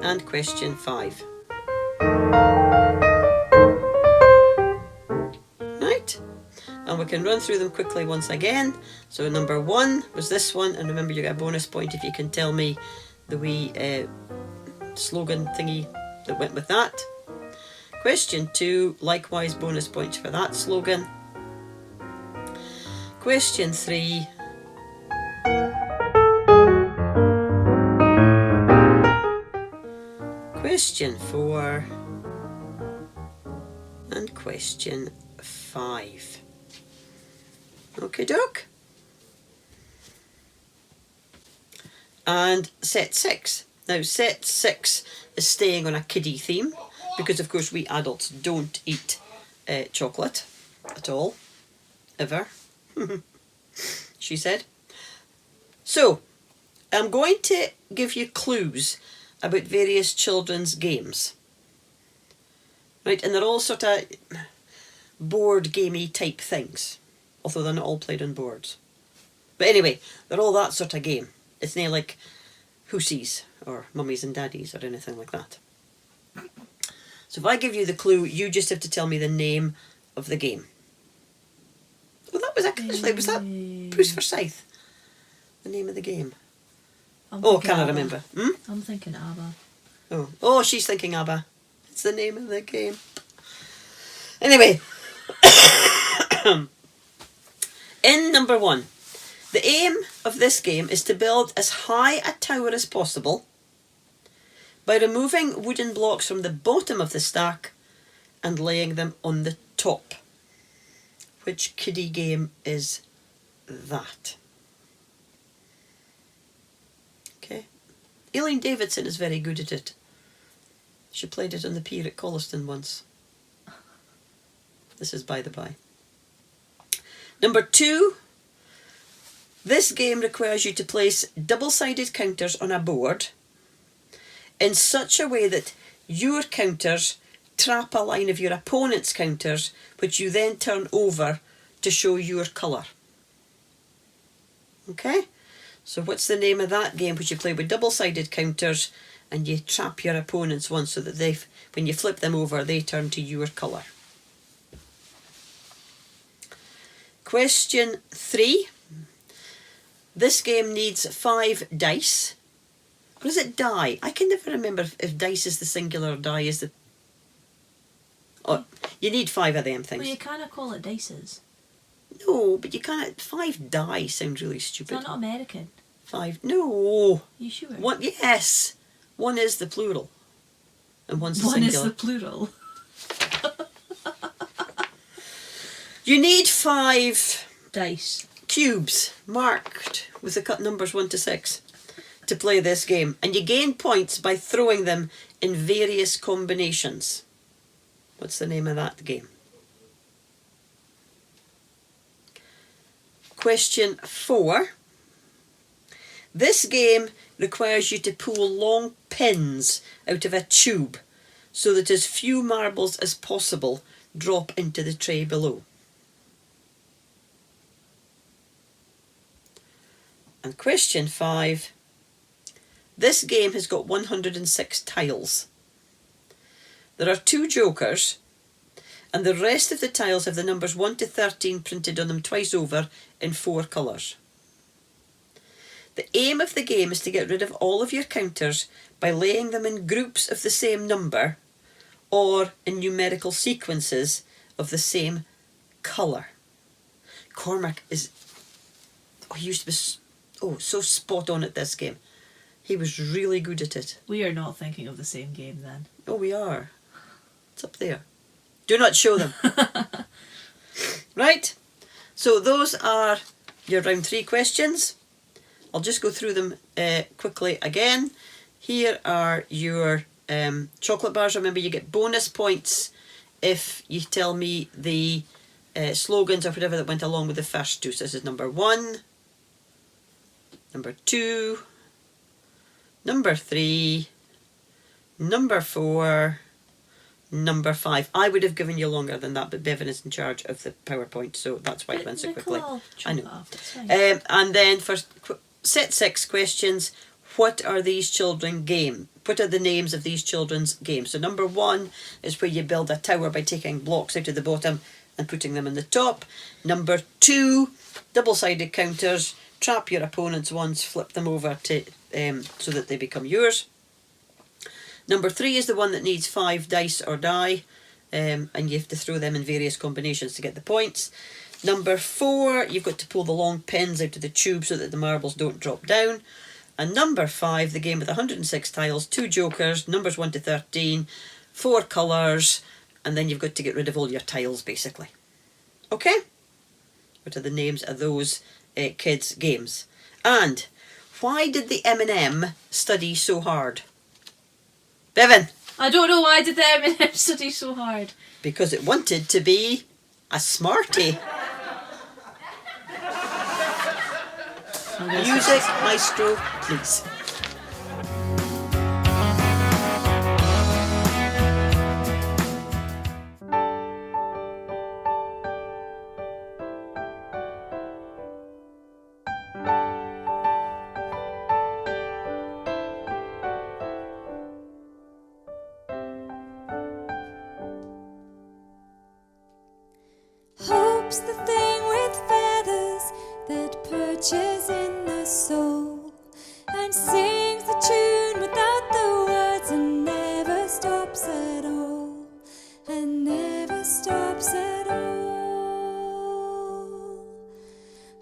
And question 5. Right? And we can run through them quickly once again. So number 1 was this one, and remember you get a bonus point if you can tell me the wee slogan thingy that went with that. Question 2, likewise bonus points for that slogan. Question 3. Question 4. And question 5. Okay, doke. And set 6. Now set 6 is staying on a kiddie theme because of course we adults don't eat chocolate at all, ever, she said. So I'm going to give you clues about various children's games. Right, and they're all sort of board gamey type things, although they're not all played on boards. But anyway, they're all that sort of game. It's not like Hoosies or Mummies and Daddies or anything like that. So if I give you the clue, you just have to tell me the name of the game. Well, that was actually, was that Bruce Forsyth? The name of the game? Oh, can I remember? I'm thinking ABBA. Oh, she's thinking ABBA. It's the name of the game. Anyway, in number 1, the aim of this game is to build as high a tower as possible by removing wooden blocks from the bottom of the stack and laying them on the top. Which kiddie game is that? Okay. Eileen Davidson is very good at it. She played it on the pier at Colliston once. This is by the by. Number 2. This game requires you to place double-sided counters on a board in such a way that your counters trap a line of your opponent's counters, which you then turn over to show your colour. Okay? So what's the name of that game, which you play with double-sided counters and you trap your opponent's ones so that they, when you flip them over, they turn to your colour? Question 3. This game needs 5 dice. Or is it die? I can never remember if dice is the singular or die is the... Oh, you need 5 of them things. Well, you kind of call it dices. No, but you can't... 5 die sounds really Is stupid. that not American? 5... No. You sure? 1, yes. 1 is the plural. And 1's the One singular. is the plural. You need 5... Dice. cubes marked with the cut numbers 1 to 6 to play this game, and you gain points by throwing them in various combinations. What's the name of that game? Question 4. This game requires you to pull long pins out of a tube so that as few marbles as possible drop into the tray below. And question 5. This game has got 106 tiles. There are 2 jokers, and the rest of the tiles have the numbers 1 to 13 printed on them twice over in 4 colours. The aim of the game is to get rid of all of your counters by laying them in groups of the same number or in numerical sequences of the same colour. Cormac is... Oh, he used to be so spot on at this game. He was really good at it. We are not thinking of the same game then. Oh, we are. It's up there. Do not show them. Right. So those are your round 3 questions. I'll just go through them quickly again. Here are your chocolate bars. Remember, you get bonus points if you tell me the slogans or whatever that went along with the first 2. So this is number 1, number 2, number 3, number 4, number 5. I would have given you longer than that, but Bevan is in charge of the PowerPoint, so that's why it went so quickly. I know. And then for set 6 questions, what are these children game? What are the names of these children's games? So number 1 is where you build a tower by taking blocks out of the bottom and putting them in the top. Number 2, double-sided counters. Trap your opponent's ones, flip them over to so that they become yours. Number 3 is the one that needs 5 dice or die, and you have to throw them in various combinations to get the points. Number 4, you've got to pull the long pins out of the tube so that the marbles don't drop down. And number 5, the game with 106 tiles, 2 jokers, numbers 1 to 13, 4 colours, and then you've got to get rid of all your tiles, basically. Okay? What are the names of those kids' games? And why did the M&M study so hard? Bevan? I don't know, why did the M&M study so hard? Because it wanted to be a smarty. Music, maestro, please. Hope's the thing with feathers that perches in the soul and sings the tune without the words and never stops at all, and never stops at all.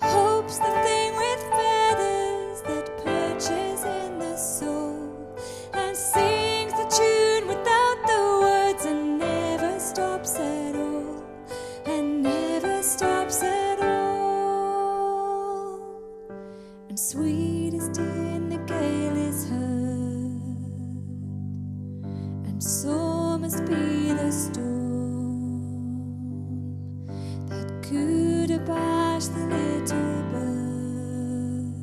Hope's the thing with feathers that perches in the soul and sings the tune without the words and never stops at all, and never stops at all. And sweetest in the gale is heard, and so must be the storm that could abash the little bird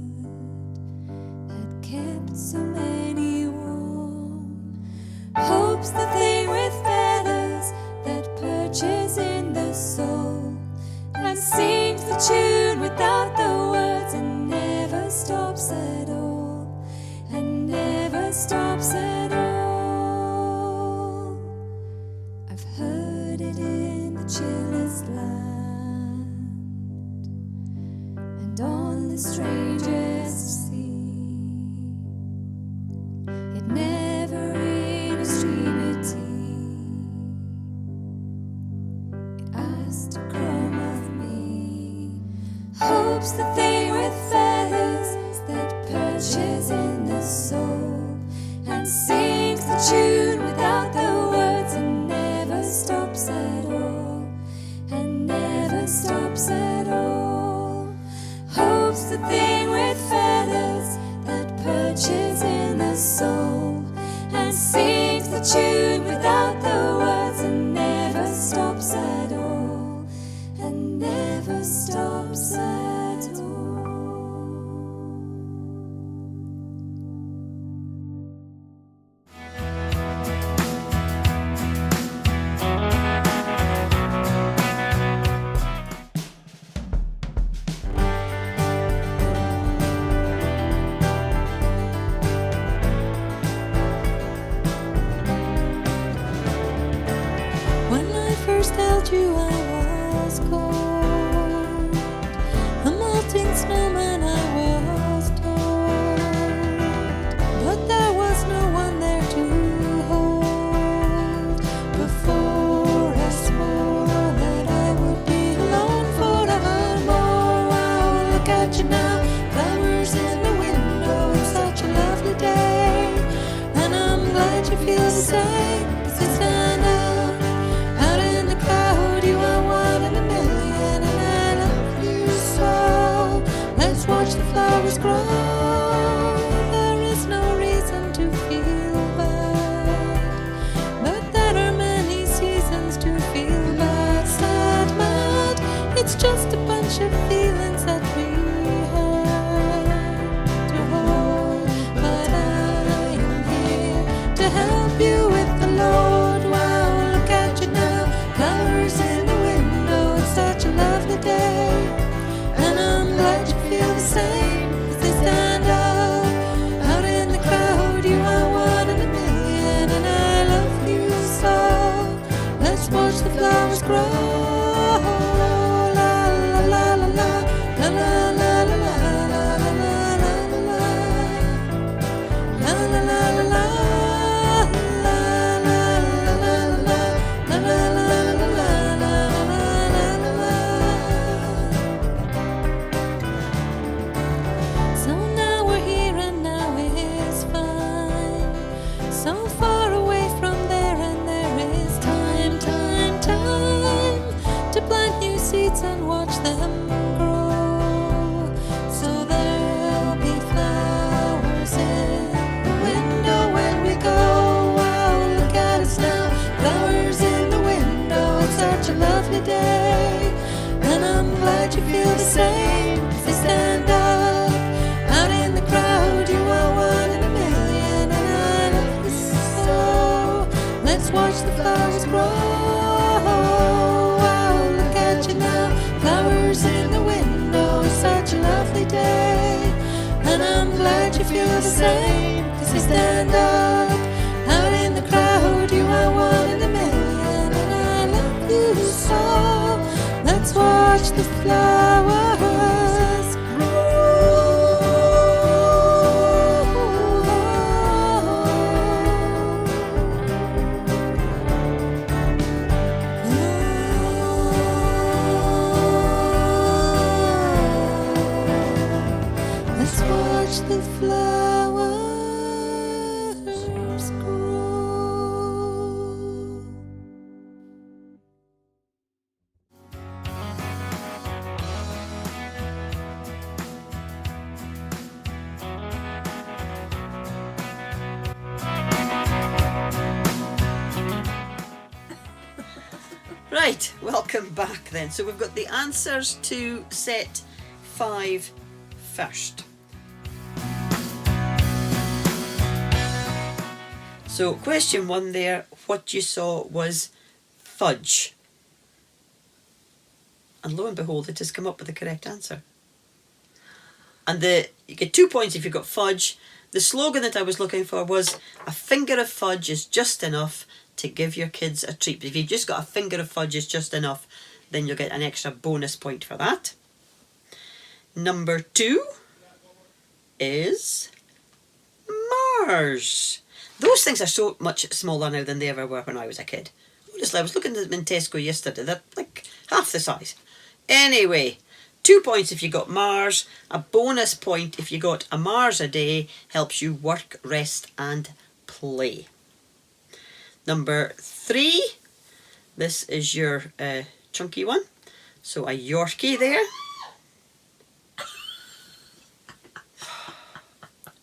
that kept so many warm. Hope's the thing with feathers that perches in the soul and sings the tune without the words and never stops at all, and never stops at all. I've heard it in the chillest land and on the strangest sea. It never in a stream at tea. It asked a crumb of me. Hope's the thing with feathers that perches in the soul and sings the tune without the words and never stops at all, and never stops at all. Hope's the thing grow. La la la la la, la la la la la, la la la la la, la la la la la. So now we're here and now it's fine. So far away from there, and there is time to plant new seeds and watch them grow. So there'll be flowers in the window when we go. Wow, look at us now, flowers in the window. It's such a lovely day, and I'm glad you feel the same. If you stand up out in the crowd, you are one in a million, and I love you so. Let's watch the flowers grow. Wow, look at you now, flowers in the window. Such a lovely day, and I'm glad you feel the same. 'Cause you stand up out in the crowd, you are one in a million, and I love you so. Let's watch the flowers grow. Let's watch the flowers grow. Right, welcome back then. So we've got the answers to set 5 first. So question 1 there, what you saw was fudge. And lo and behold, it has come up with the correct answer. And you get 2 points if you got fudge. The slogan that I was looking for was, a finger of fudge is just enough to give your kids a treat. If you've just got a finger of fudge is just enough, then you'll get an extra bonus point for that. Number 2 is Mars. Those things are so much smaller now than they ever were when I was a kid. Honestly, I was looking at them in Tesco yesterday. They're like half the size. Anyway, 2 points if you got Mars. A bonus point if you got a Mars a day. Helps you work, rest and play. Number 3. This is your chunky one. So a Yorkie there.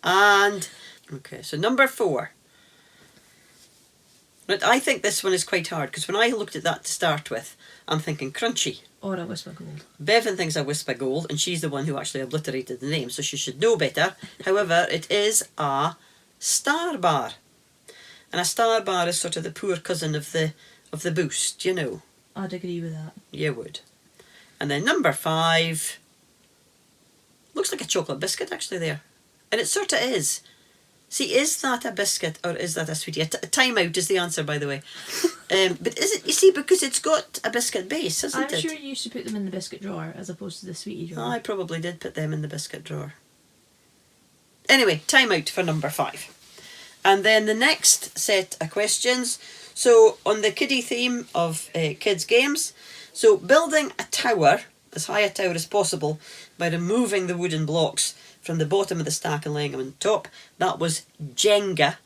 And, okay, so number 4. Right, I think this one is quite hard, because when I looked at that to start with, I'm thinking crunchy. Or a wisp of gold. Bevan thinks a wisp of gold, and she's the one who actually obliterated the name, so she should know better. However, it is a Star Bar. And a Star Bar is sort of the poor cousin of the Boost, you know. I'd agree with that. You would. And then number 5. Looks like a chocolate biscuit actually there. And it sort of is. See, is that a biscuit or is that a sweetie? A time out is the answer, by the way. But is it, you see, because it's got a biscuit base, isn't it? I'm sure you used to put them in the biscuit drawer as opposed to the sweetie drawer. I probably did put them in the biscuit drawer. Anyway, time out for number 5. And then the next set of questions. So, on the kiddie theme of kids' games. So, building a tower, as high a tower as possible, by removing the wooden blocks from the bottom of the stack and laying them on top. That was Jenga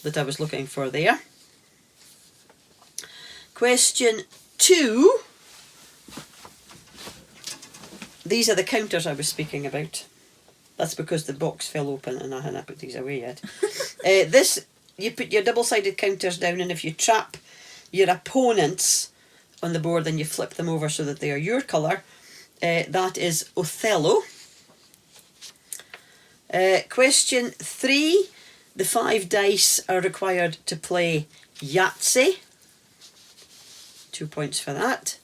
that I was looking for there. Question 2. These are the counters I was speaking about. That's because the box fell open and I hadn't put these away yet. This, you put your double-sided counters down, and if you trap your opponents on the board, then you flip them over so that they are your colour. That is Othello. Question 3. The 5 dice are required to play Yahtzee. 2 points for that.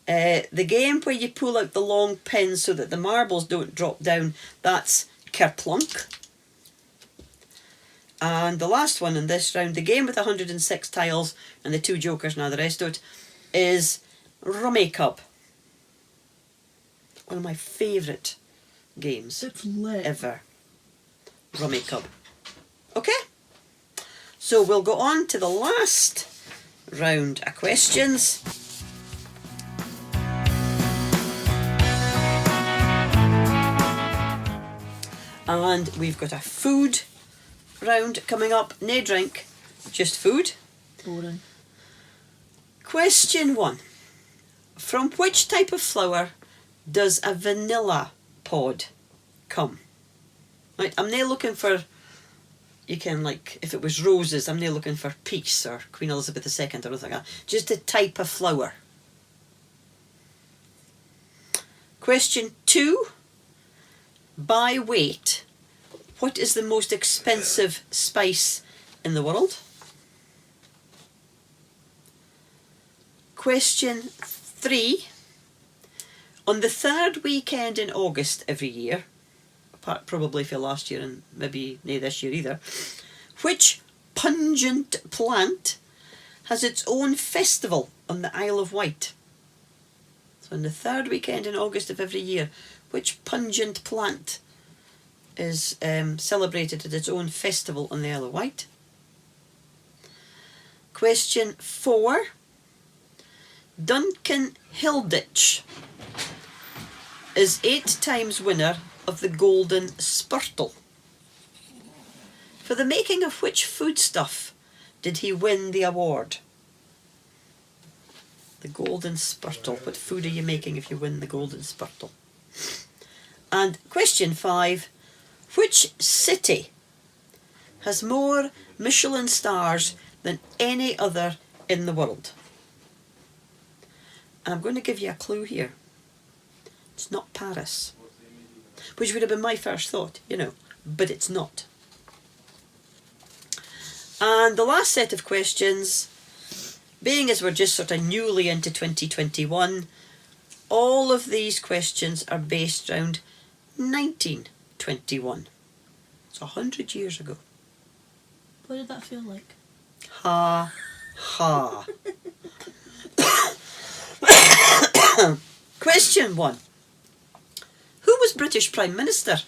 The game where you pull out the long pin so that the marbles don't drop down, that's Kerplunk. And the last one in this round, the game with 106 tiles and the 2 jokers, now the rest of it, is Rummikub. One of my favourite games It's lit. ever. Rummikub. Okay? So we'll go on to the last round of questions. And we've got a food round coming up. No drink, just food. Boring. Question 1. From which type of flower does a vanilla pod come? Right, I'm not looking for, you can like, if it was roses, I'm not looking for peace or Queen Elizabeth II or anything like that. Just a type of flower. Question 2. By weight, what is the most expensive spice in the world? Question 3. On the third weekend in August every year, apart probably for last year and maybe no this year either, which pungent plant has its own festival on the Isle of Wight? So on the third weekend in August of every year, which pungent plant is celebrated at its own festival on the Isle of Wight? Question 4. Duncan Hilditch is 8 times winner of the Golden Spurtle. For the making of which foodstuff did he win the award? The Golden Spurtle. What food are you making if you win the Golden Spurtle? And question 5. Which city has more Michelin stars than any other in the world? And I'm going to give you a clue here. It's not Paris. Which would have been my first thought, you know, but it's not. And the last set of questions, being as we're just sort of newly into 2021, all of these questions are based around 1921. It's 100 years ago. What did that feel like? Ha, ha. Question 1. Who was British Prime Minister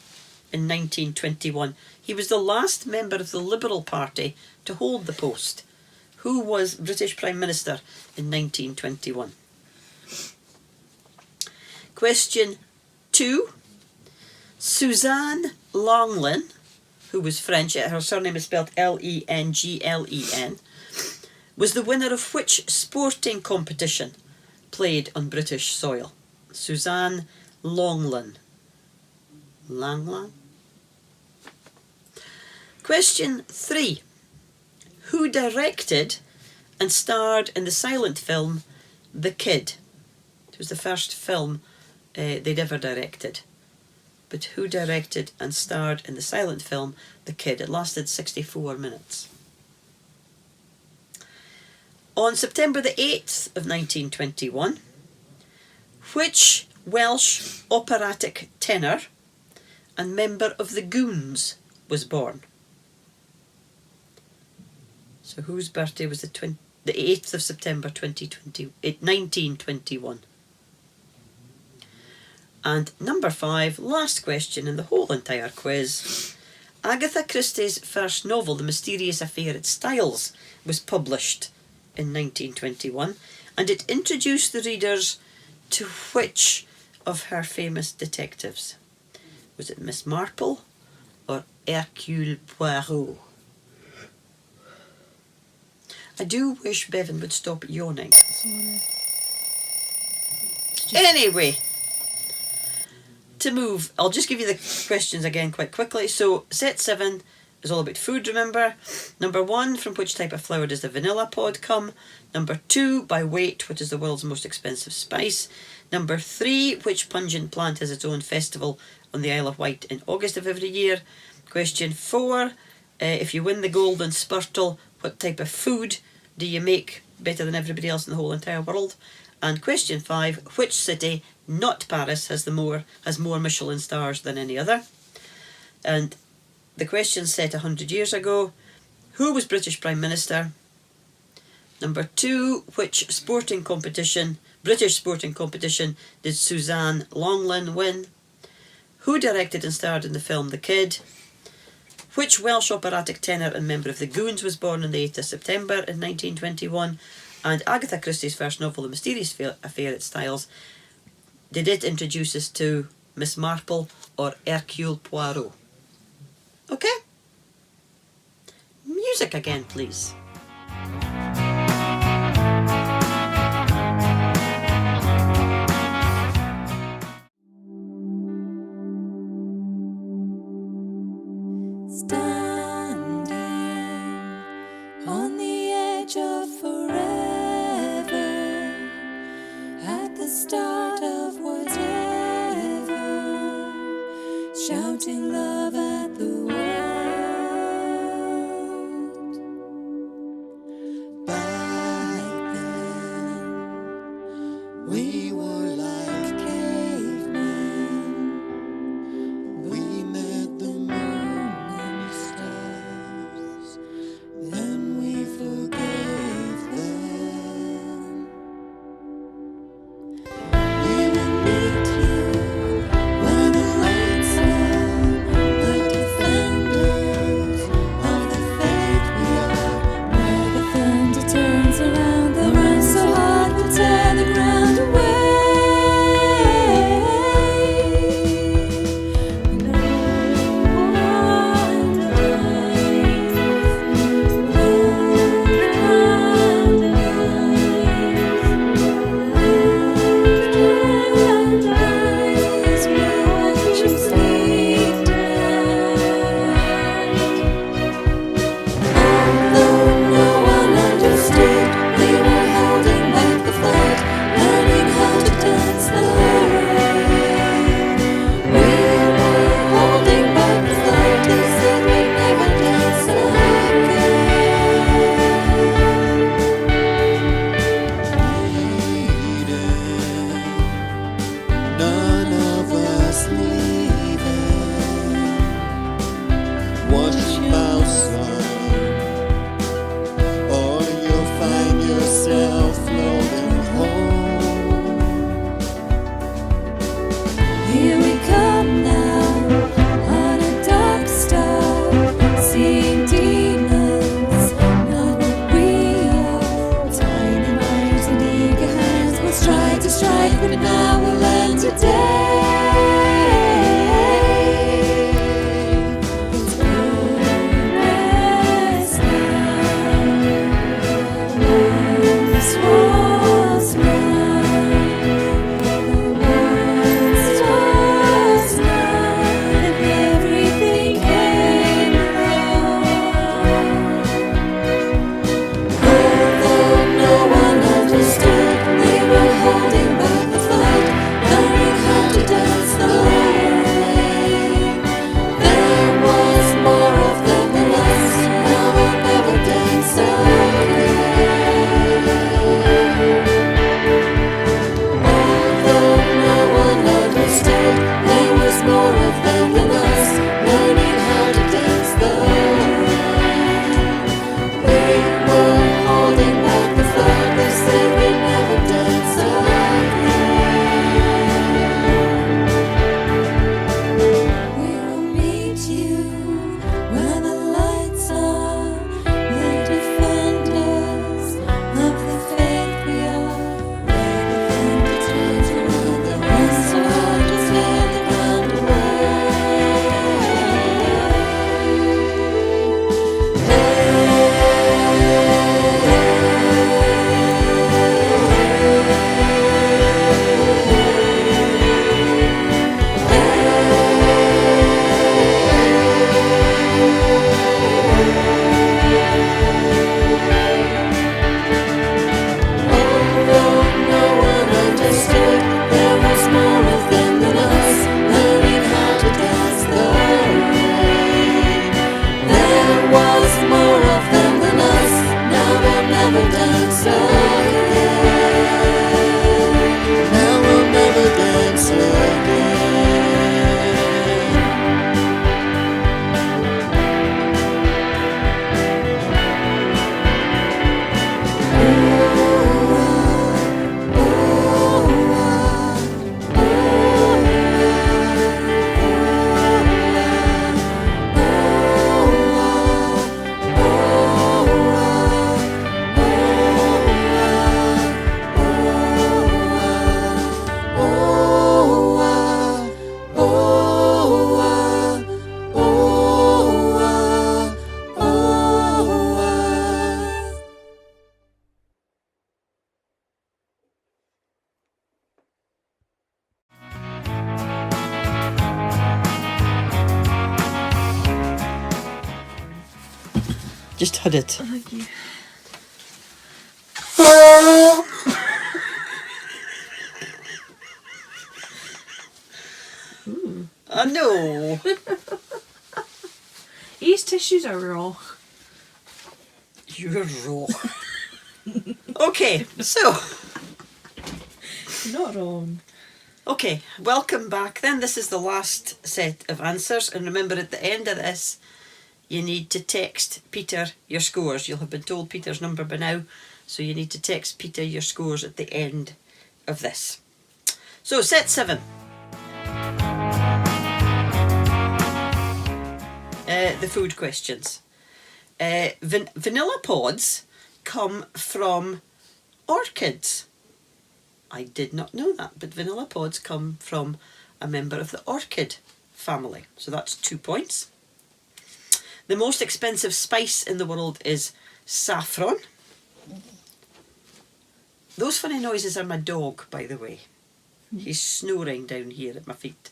in 1921? He was the last member of the Liberal Party to hold the post. Who was British Prime Minister in 1921? Question 2. Suzanne Lenglen, who was French, her surname is spelled Lenglen, was the winner of which sporting competition played on British soil? Suzanne Lenglen. Langland. Question 3. Who directed and starred in the silent film The Kid? It was the first film they'd ever directed. But who directed and starred in the silent film The Kid? It lasted 64 minutes. On September the 8th of 1921, which Welsh operatic tenor and member of the Goons was born? So whose birthday was the 8th of September 1921? And number 5, last question in the whole entire quiz. Agatha Christie's first novel, The Mysterious Affair at Styles, was published in 1921, and it introduced the readers to which of her famous detectives? Was it Miss Marple or Hercule Poirot? I do wish Bevan would stop yawning. Sorry. Anyway, to move, I'll just give you the questions again quite quickly. So, set 7 is all about food, remember. Number 1, from which type of flower does the vanilla pod come? Number 2, by weight, what is the world's most expensive spice? Number 3, which pungent plant has its own festival on the Isle of Wight in August of every year? Question 4, if you win the Golden Spurtle, what type of food do you make better than everybody else in the whole entire world? And question 5, which city, not Paris, has more Michelin stars than any other? And the question set 100 years ago, who was British Prime Minister? Number 2, which sporting competition British sporting competition did Suzanne Longlin win? Who directed and starred in the film The Kid? Which Welsh operatic tenor and member of the Goons was born on the 8th of September in 1921? And Agatha Christie's first novel, The Mysterious Affair at Styles, did it introduce us to Miss Marple or Hercule Poirot? Okay? Music again, please. Standing on the edge of forever, at the start of whatever, shouting love at the world. Back then, we were like cavemen. We met the moon and stars, then we forgave them. We will meet you where the lights are, the defenders of the faith we are. Where the thunder turns around, the run so hard we'll tear the ground away. None of us leaving. Watch your mouth, son, or you'll find yourself floating home. Here we come now on a dark star, seeing demons, not what we are. Tiny minds and eager hands will try to strike, but now we'll end today. It's good. Just had it. Thank you. I know. These tissues are raw. You're raw. Okay, so. Not wrong. Okay, welcome back then. This is the last set of answers. And remember, at the end of this, you need to text Peter your scores. You'll have been told Peter's number by now. So you need to text Peter your scores at the end of this. So, set 7. The food questions. Vanilla pods come from orchids. I did not know that, but vanilla pods come from a member of the orchid family. So that's 2 points. The most expensive spice in the world is saffron. Those funny noises are my dog, by the way. He's snoring down here at my feet.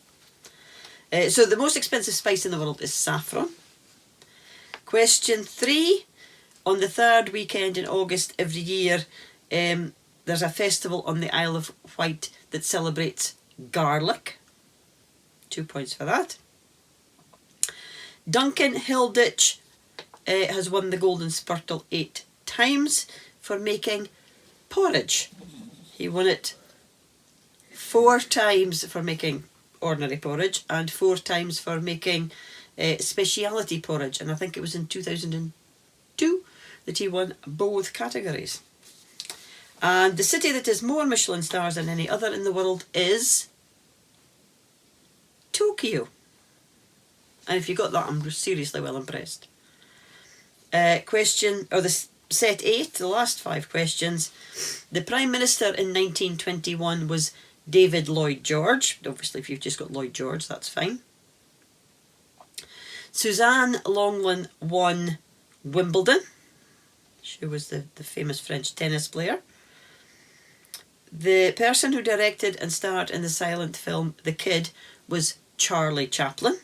So the most expensive spice in the world is saffron. Question 3. On the 3rd weekend in August every year, there's a festival on the Isle of Wight that celebrates garlic. 2 points for that. Duncan Hilditch has won the Golden Spurtle 8 times for making porridge. He won it 4 times for making ordinary porridge and 4 times for making speciality porridge, and I think it was in 2002 that he won both categories. And the city that has more Michelin stars than any other in the world is Tokyo. And if you got that, I'm seriously well impressed. Set 8, the last 5 questions. The Prime Minister in 1921 was David Lloyd George. Obviously, if you've just got Lloyd George, that's fine. Suzanne Lenglen won Wimbledon. She was the famous French tennis player. The person who directed and starred in the silent film The Kid was Charlie Chaplin.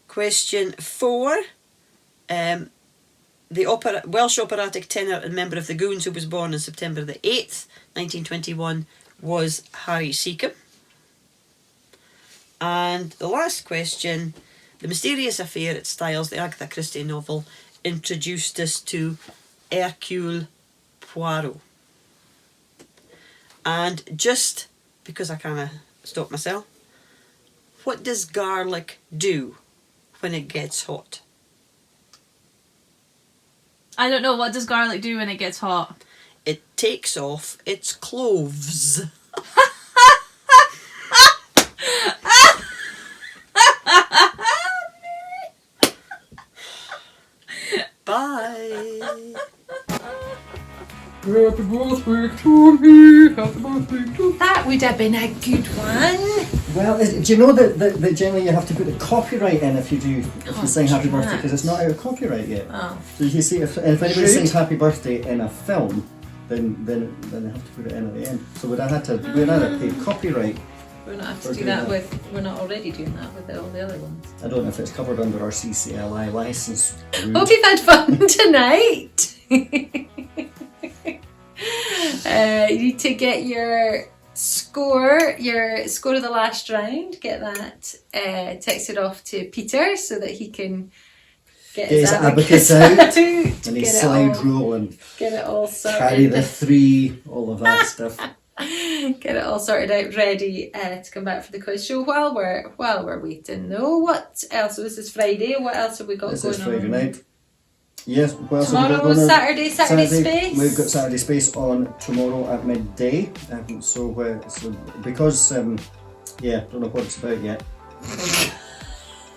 Question 4. The Welsh operatic tenor and member of the Goons who was born on September the 8th, 1921 was Harry Seacombe. And the last question, the mysterious affair at Styles, the Agatha Christie novel, introduced us to Hercule Poirot. And just because I kind of stopped myself, what does garlic do when it gets hot? I don't know. What does garlic do when it gets hot? It takes off its cloves. Bye. Happy birthday to me, happy birthday to me. That would have been a good one. Well, do you know that generally you have to put the copyright in if you sing happy birthday, because it's not out of copyright yet. Oh. So you see, if anybody sings happy birthday in a film, then they have to put it in at the end. So we'd have to pay copyright. We're not have to We're do doing that that. with. We're not already doing that with all the other ones. I don't know if it's covered under our CCLI license. Hope you've had fun tonight. You need to get your score of the last round. Get that texted off to Peter so that he can get his abacus out. And his slide rule and get it all sorted. carry the 3, all of that stuff. Get it all sorted out, ready to come back for the quiz show. While we're waiting, though, what else? So this is Friday. What else have we got This going is Friday on? night. Yes, what else have we got Tomorrow, going on? Saturday Space. We've got Saturday Space on tomorrow at midday. So because don't know what it's about yet.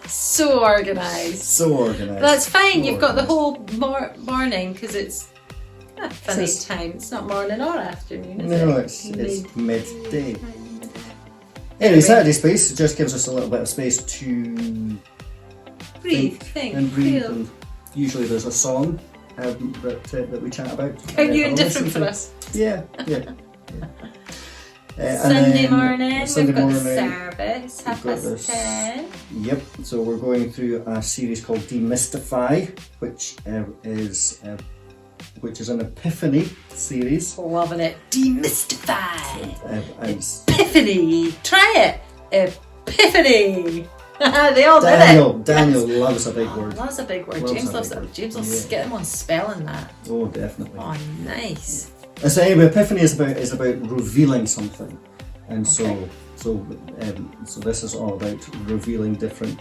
So organised. So organised. That's fine. So You've got the organised. whole morning because it's a funny time. It's not morning or afternoon, is No, it? it's midday. Anyway, Saturday Space just gives us a little bit of space to Breathe, think, and breathe. feel. And usually there's a song that we chat about. How new and I'll different listen for to. us. Yeah. And Sunday then morning, Sunday we've got the morning, service, half got past this. 10. Yep. So we're going through a series called Demystify, which is an Epiphany series. Loving it. Demystify. And Epiphany. Try it. Epiphany. They all did it. Daniel loves a big word. Loves a big word. Loves James a loves big it. word. James will Yeah. get him on spelling that. Oh, definitely. Oh, nice. And so anyway, Epiphany is about revealing something, and Okay. so this is all about revealing different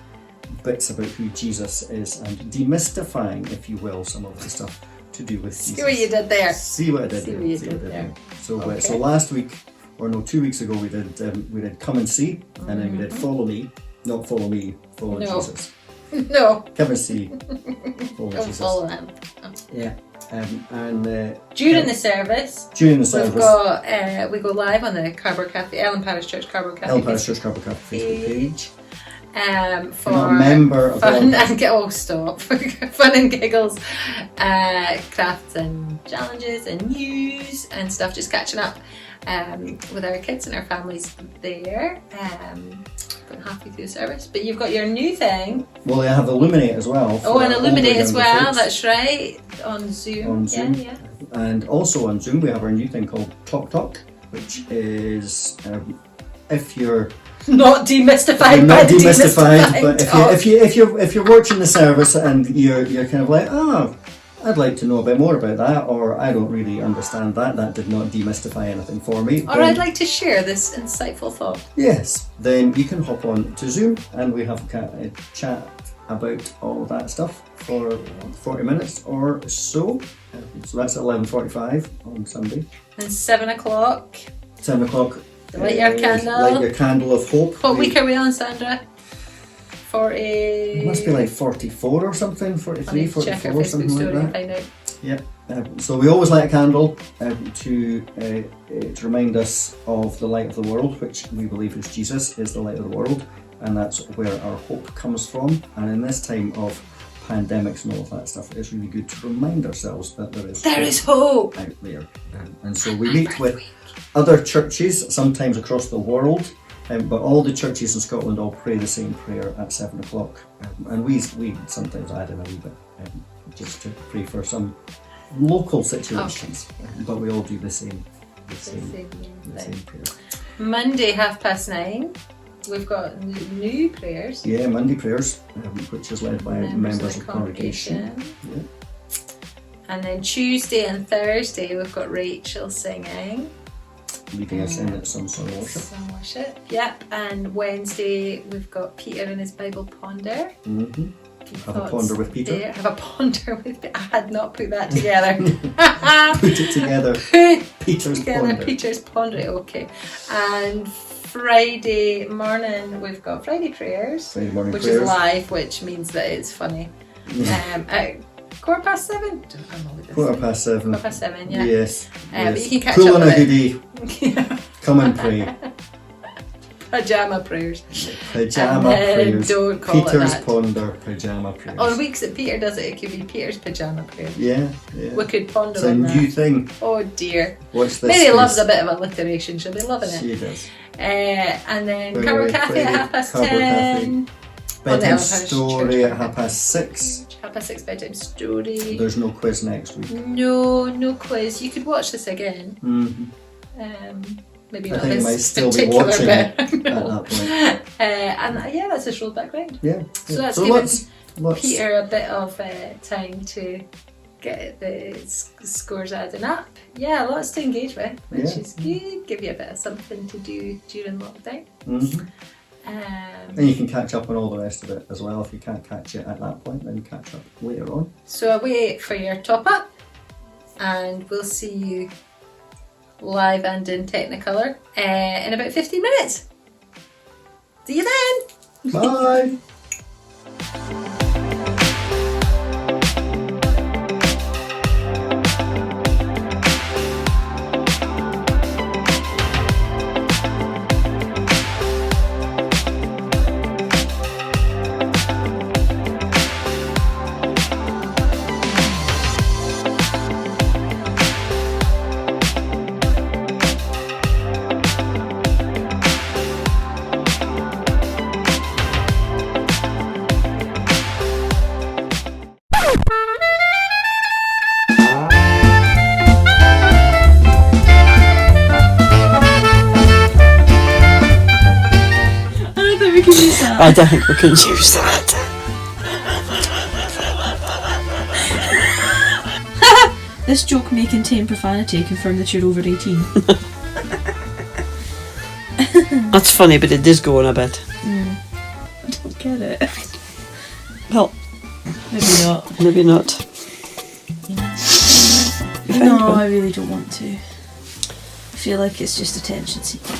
bits about who Jesus is and demystifying, if you will, some of the stuff to do with Jesus. See what you did there. See what I did See there. what you See did what I there. So Okay. so last week, or no, 2 weeks ago, we did Come and See, and then we did Follow Me, not Follow Me, Follow No. Jesus. No, Come and See, Follow don't Jesus. follow him. Yeah, and During the service, during the we've service, got we go live on the Carbour Cafe, Ellen Parish Church Carbour Cafe El Parish Church Carbour Cafe Facebook page. for You're not a member of fun Ellen and stop fun and giggles, crafts and challenges and news and stuff. Just catching up with our kids and our families there. About halfway through the service, but you've got your new thing. Well, they have Illuminate as well. Oh, and for Illuminate older as younger well. folks. That's right, on Zoom. On Zoom. Yeah. And also on Zoom, we have our new thing called Talk Talk, which is if you're Not demystified. not by the demystified, demystifying but talk. if you're watching the service and you're kind of like, oh, I'd like to know a bit more about that, or I don't really understand that did not demystify anything for me. Or then- I'd like to share this insightful thought. Yes, then you can hop on to Zoom and we have a chat about all of that stuff for 40 minutes or so. So that's at 11:45 on Sunday. And 7 o'clock. 7 o'clock. Light your candle. Light your candle of hope. What week are we on, Sandra? 40. It must be like 44 or something, I 43, need to check our 44, Facebook something story like and that. find out. Yep. So we always light a candle to remind us of the light of the world, which we believe is Jesus, is the light of the world, and that's where our hope comes from. And in this time of pandemics and all of that stuff, it's really good to remind ourselves that there is hope. out there. And so we meet with other churches, sometimes across the world, but all the churches in Scotland all pray the same prayer at 7 o'clock. And we sometimes add in a wee bit just to pray for some local situations, but we all do the same prayer. Monday, 9:30. We've got new prayers. Yeah, Monday prayers, which is led by members of the congregation. Yeah. And then Tuesday and Thursday, we've got Rachel singing. Leading us in at some sort of worship. Some worship. Yep. And Wednesday, we've got Peter and his Bible Ponder. Mm-hmm. Have a Thoughts ponder with Peter. there? Have a ponder with I had not put that together. Put it together. Peter's Together, ponder. Peter's Ponder. Okay. And Friday morning, we've got Friday prayers, Friday morning which prayers. is live, which means that it's funny. At 7:15. I don't know what this is. 7:15. 7:15, yeah. Yes. But you can catch Pull up on a with hoodie. Yeah. Come and pray. Pajama prayers. Pajama And then prayers. don't call it Peter's that. ponder. Pajama prayers. On weeks that Peter does it, it could be Peter's pajama prayer. Yeah. We could ponder It's a on new that. thing. Oh dear. Watch this. Mary loves a space. bit of alliteration. She'll be loving it. She does. And then Right Carbour away, Cafe at Friday, 10:30. Carbour Bedtime Ellen Parish story Church. at 6:30. 6:30 bedtime story. There's no quiz next week. No quiz. You could watch this again. Mm-hmm. Maybe I not think I this might still be particular watching bit. it at that point. And yeah, that's just rolled back round. Yeah. So that's given Peter a bit of time to get the scores adding up. Yeah, lots to engage with, which is good. Give you a bit of something to do during lockdown. Mm-hmm. And you can catch up on all the rest of it as well. If you can't catch it at that point, then catch up later on. So away for your top up, and we'll see you live and in Technicolor in about 15 minutes. See you then. Bye. I don't think we can use that. This joke may contain profanity. Confirm that you're over 18. That's funny, but it does go on a bit. I don't get it. Well, Maybe not. maybe not. You found No, one? I really don't want to. I feel like it's just attention seeking.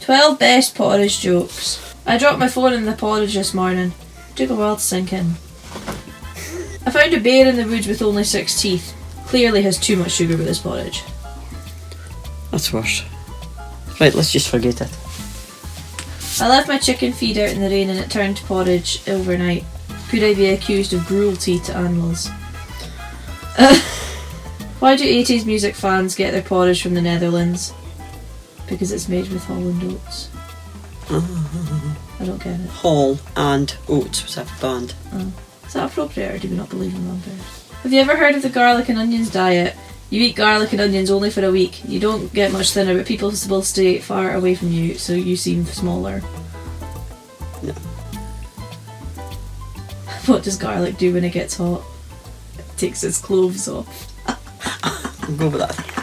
12 best porridge jokes. I dropped my phone in the porridge this morning. Took a while to sink in. I found a bear in the woods with only 6 teeth. Clearly has too much sugar with his porridge. That's worse. Right, let's just forget it. I left my chicken feed out in the rain and it turned to porridge overnight. Could I be accused of cruelty to animals? Why do 80s music fans get their porridge from the Netherlands? Because it's made with Holland oats. I don't get it. Hall and Oates was that band. Is that appropriate or do we not believe in vampires? Have you ever heard of the garlic and onions diet? You eat garlic and onions only for a week. You don't get much thinner, but people will stay far away from you, so you seem smaller. No. What does garlic do when it gets hot? It takes its clothes off. I'll go with that.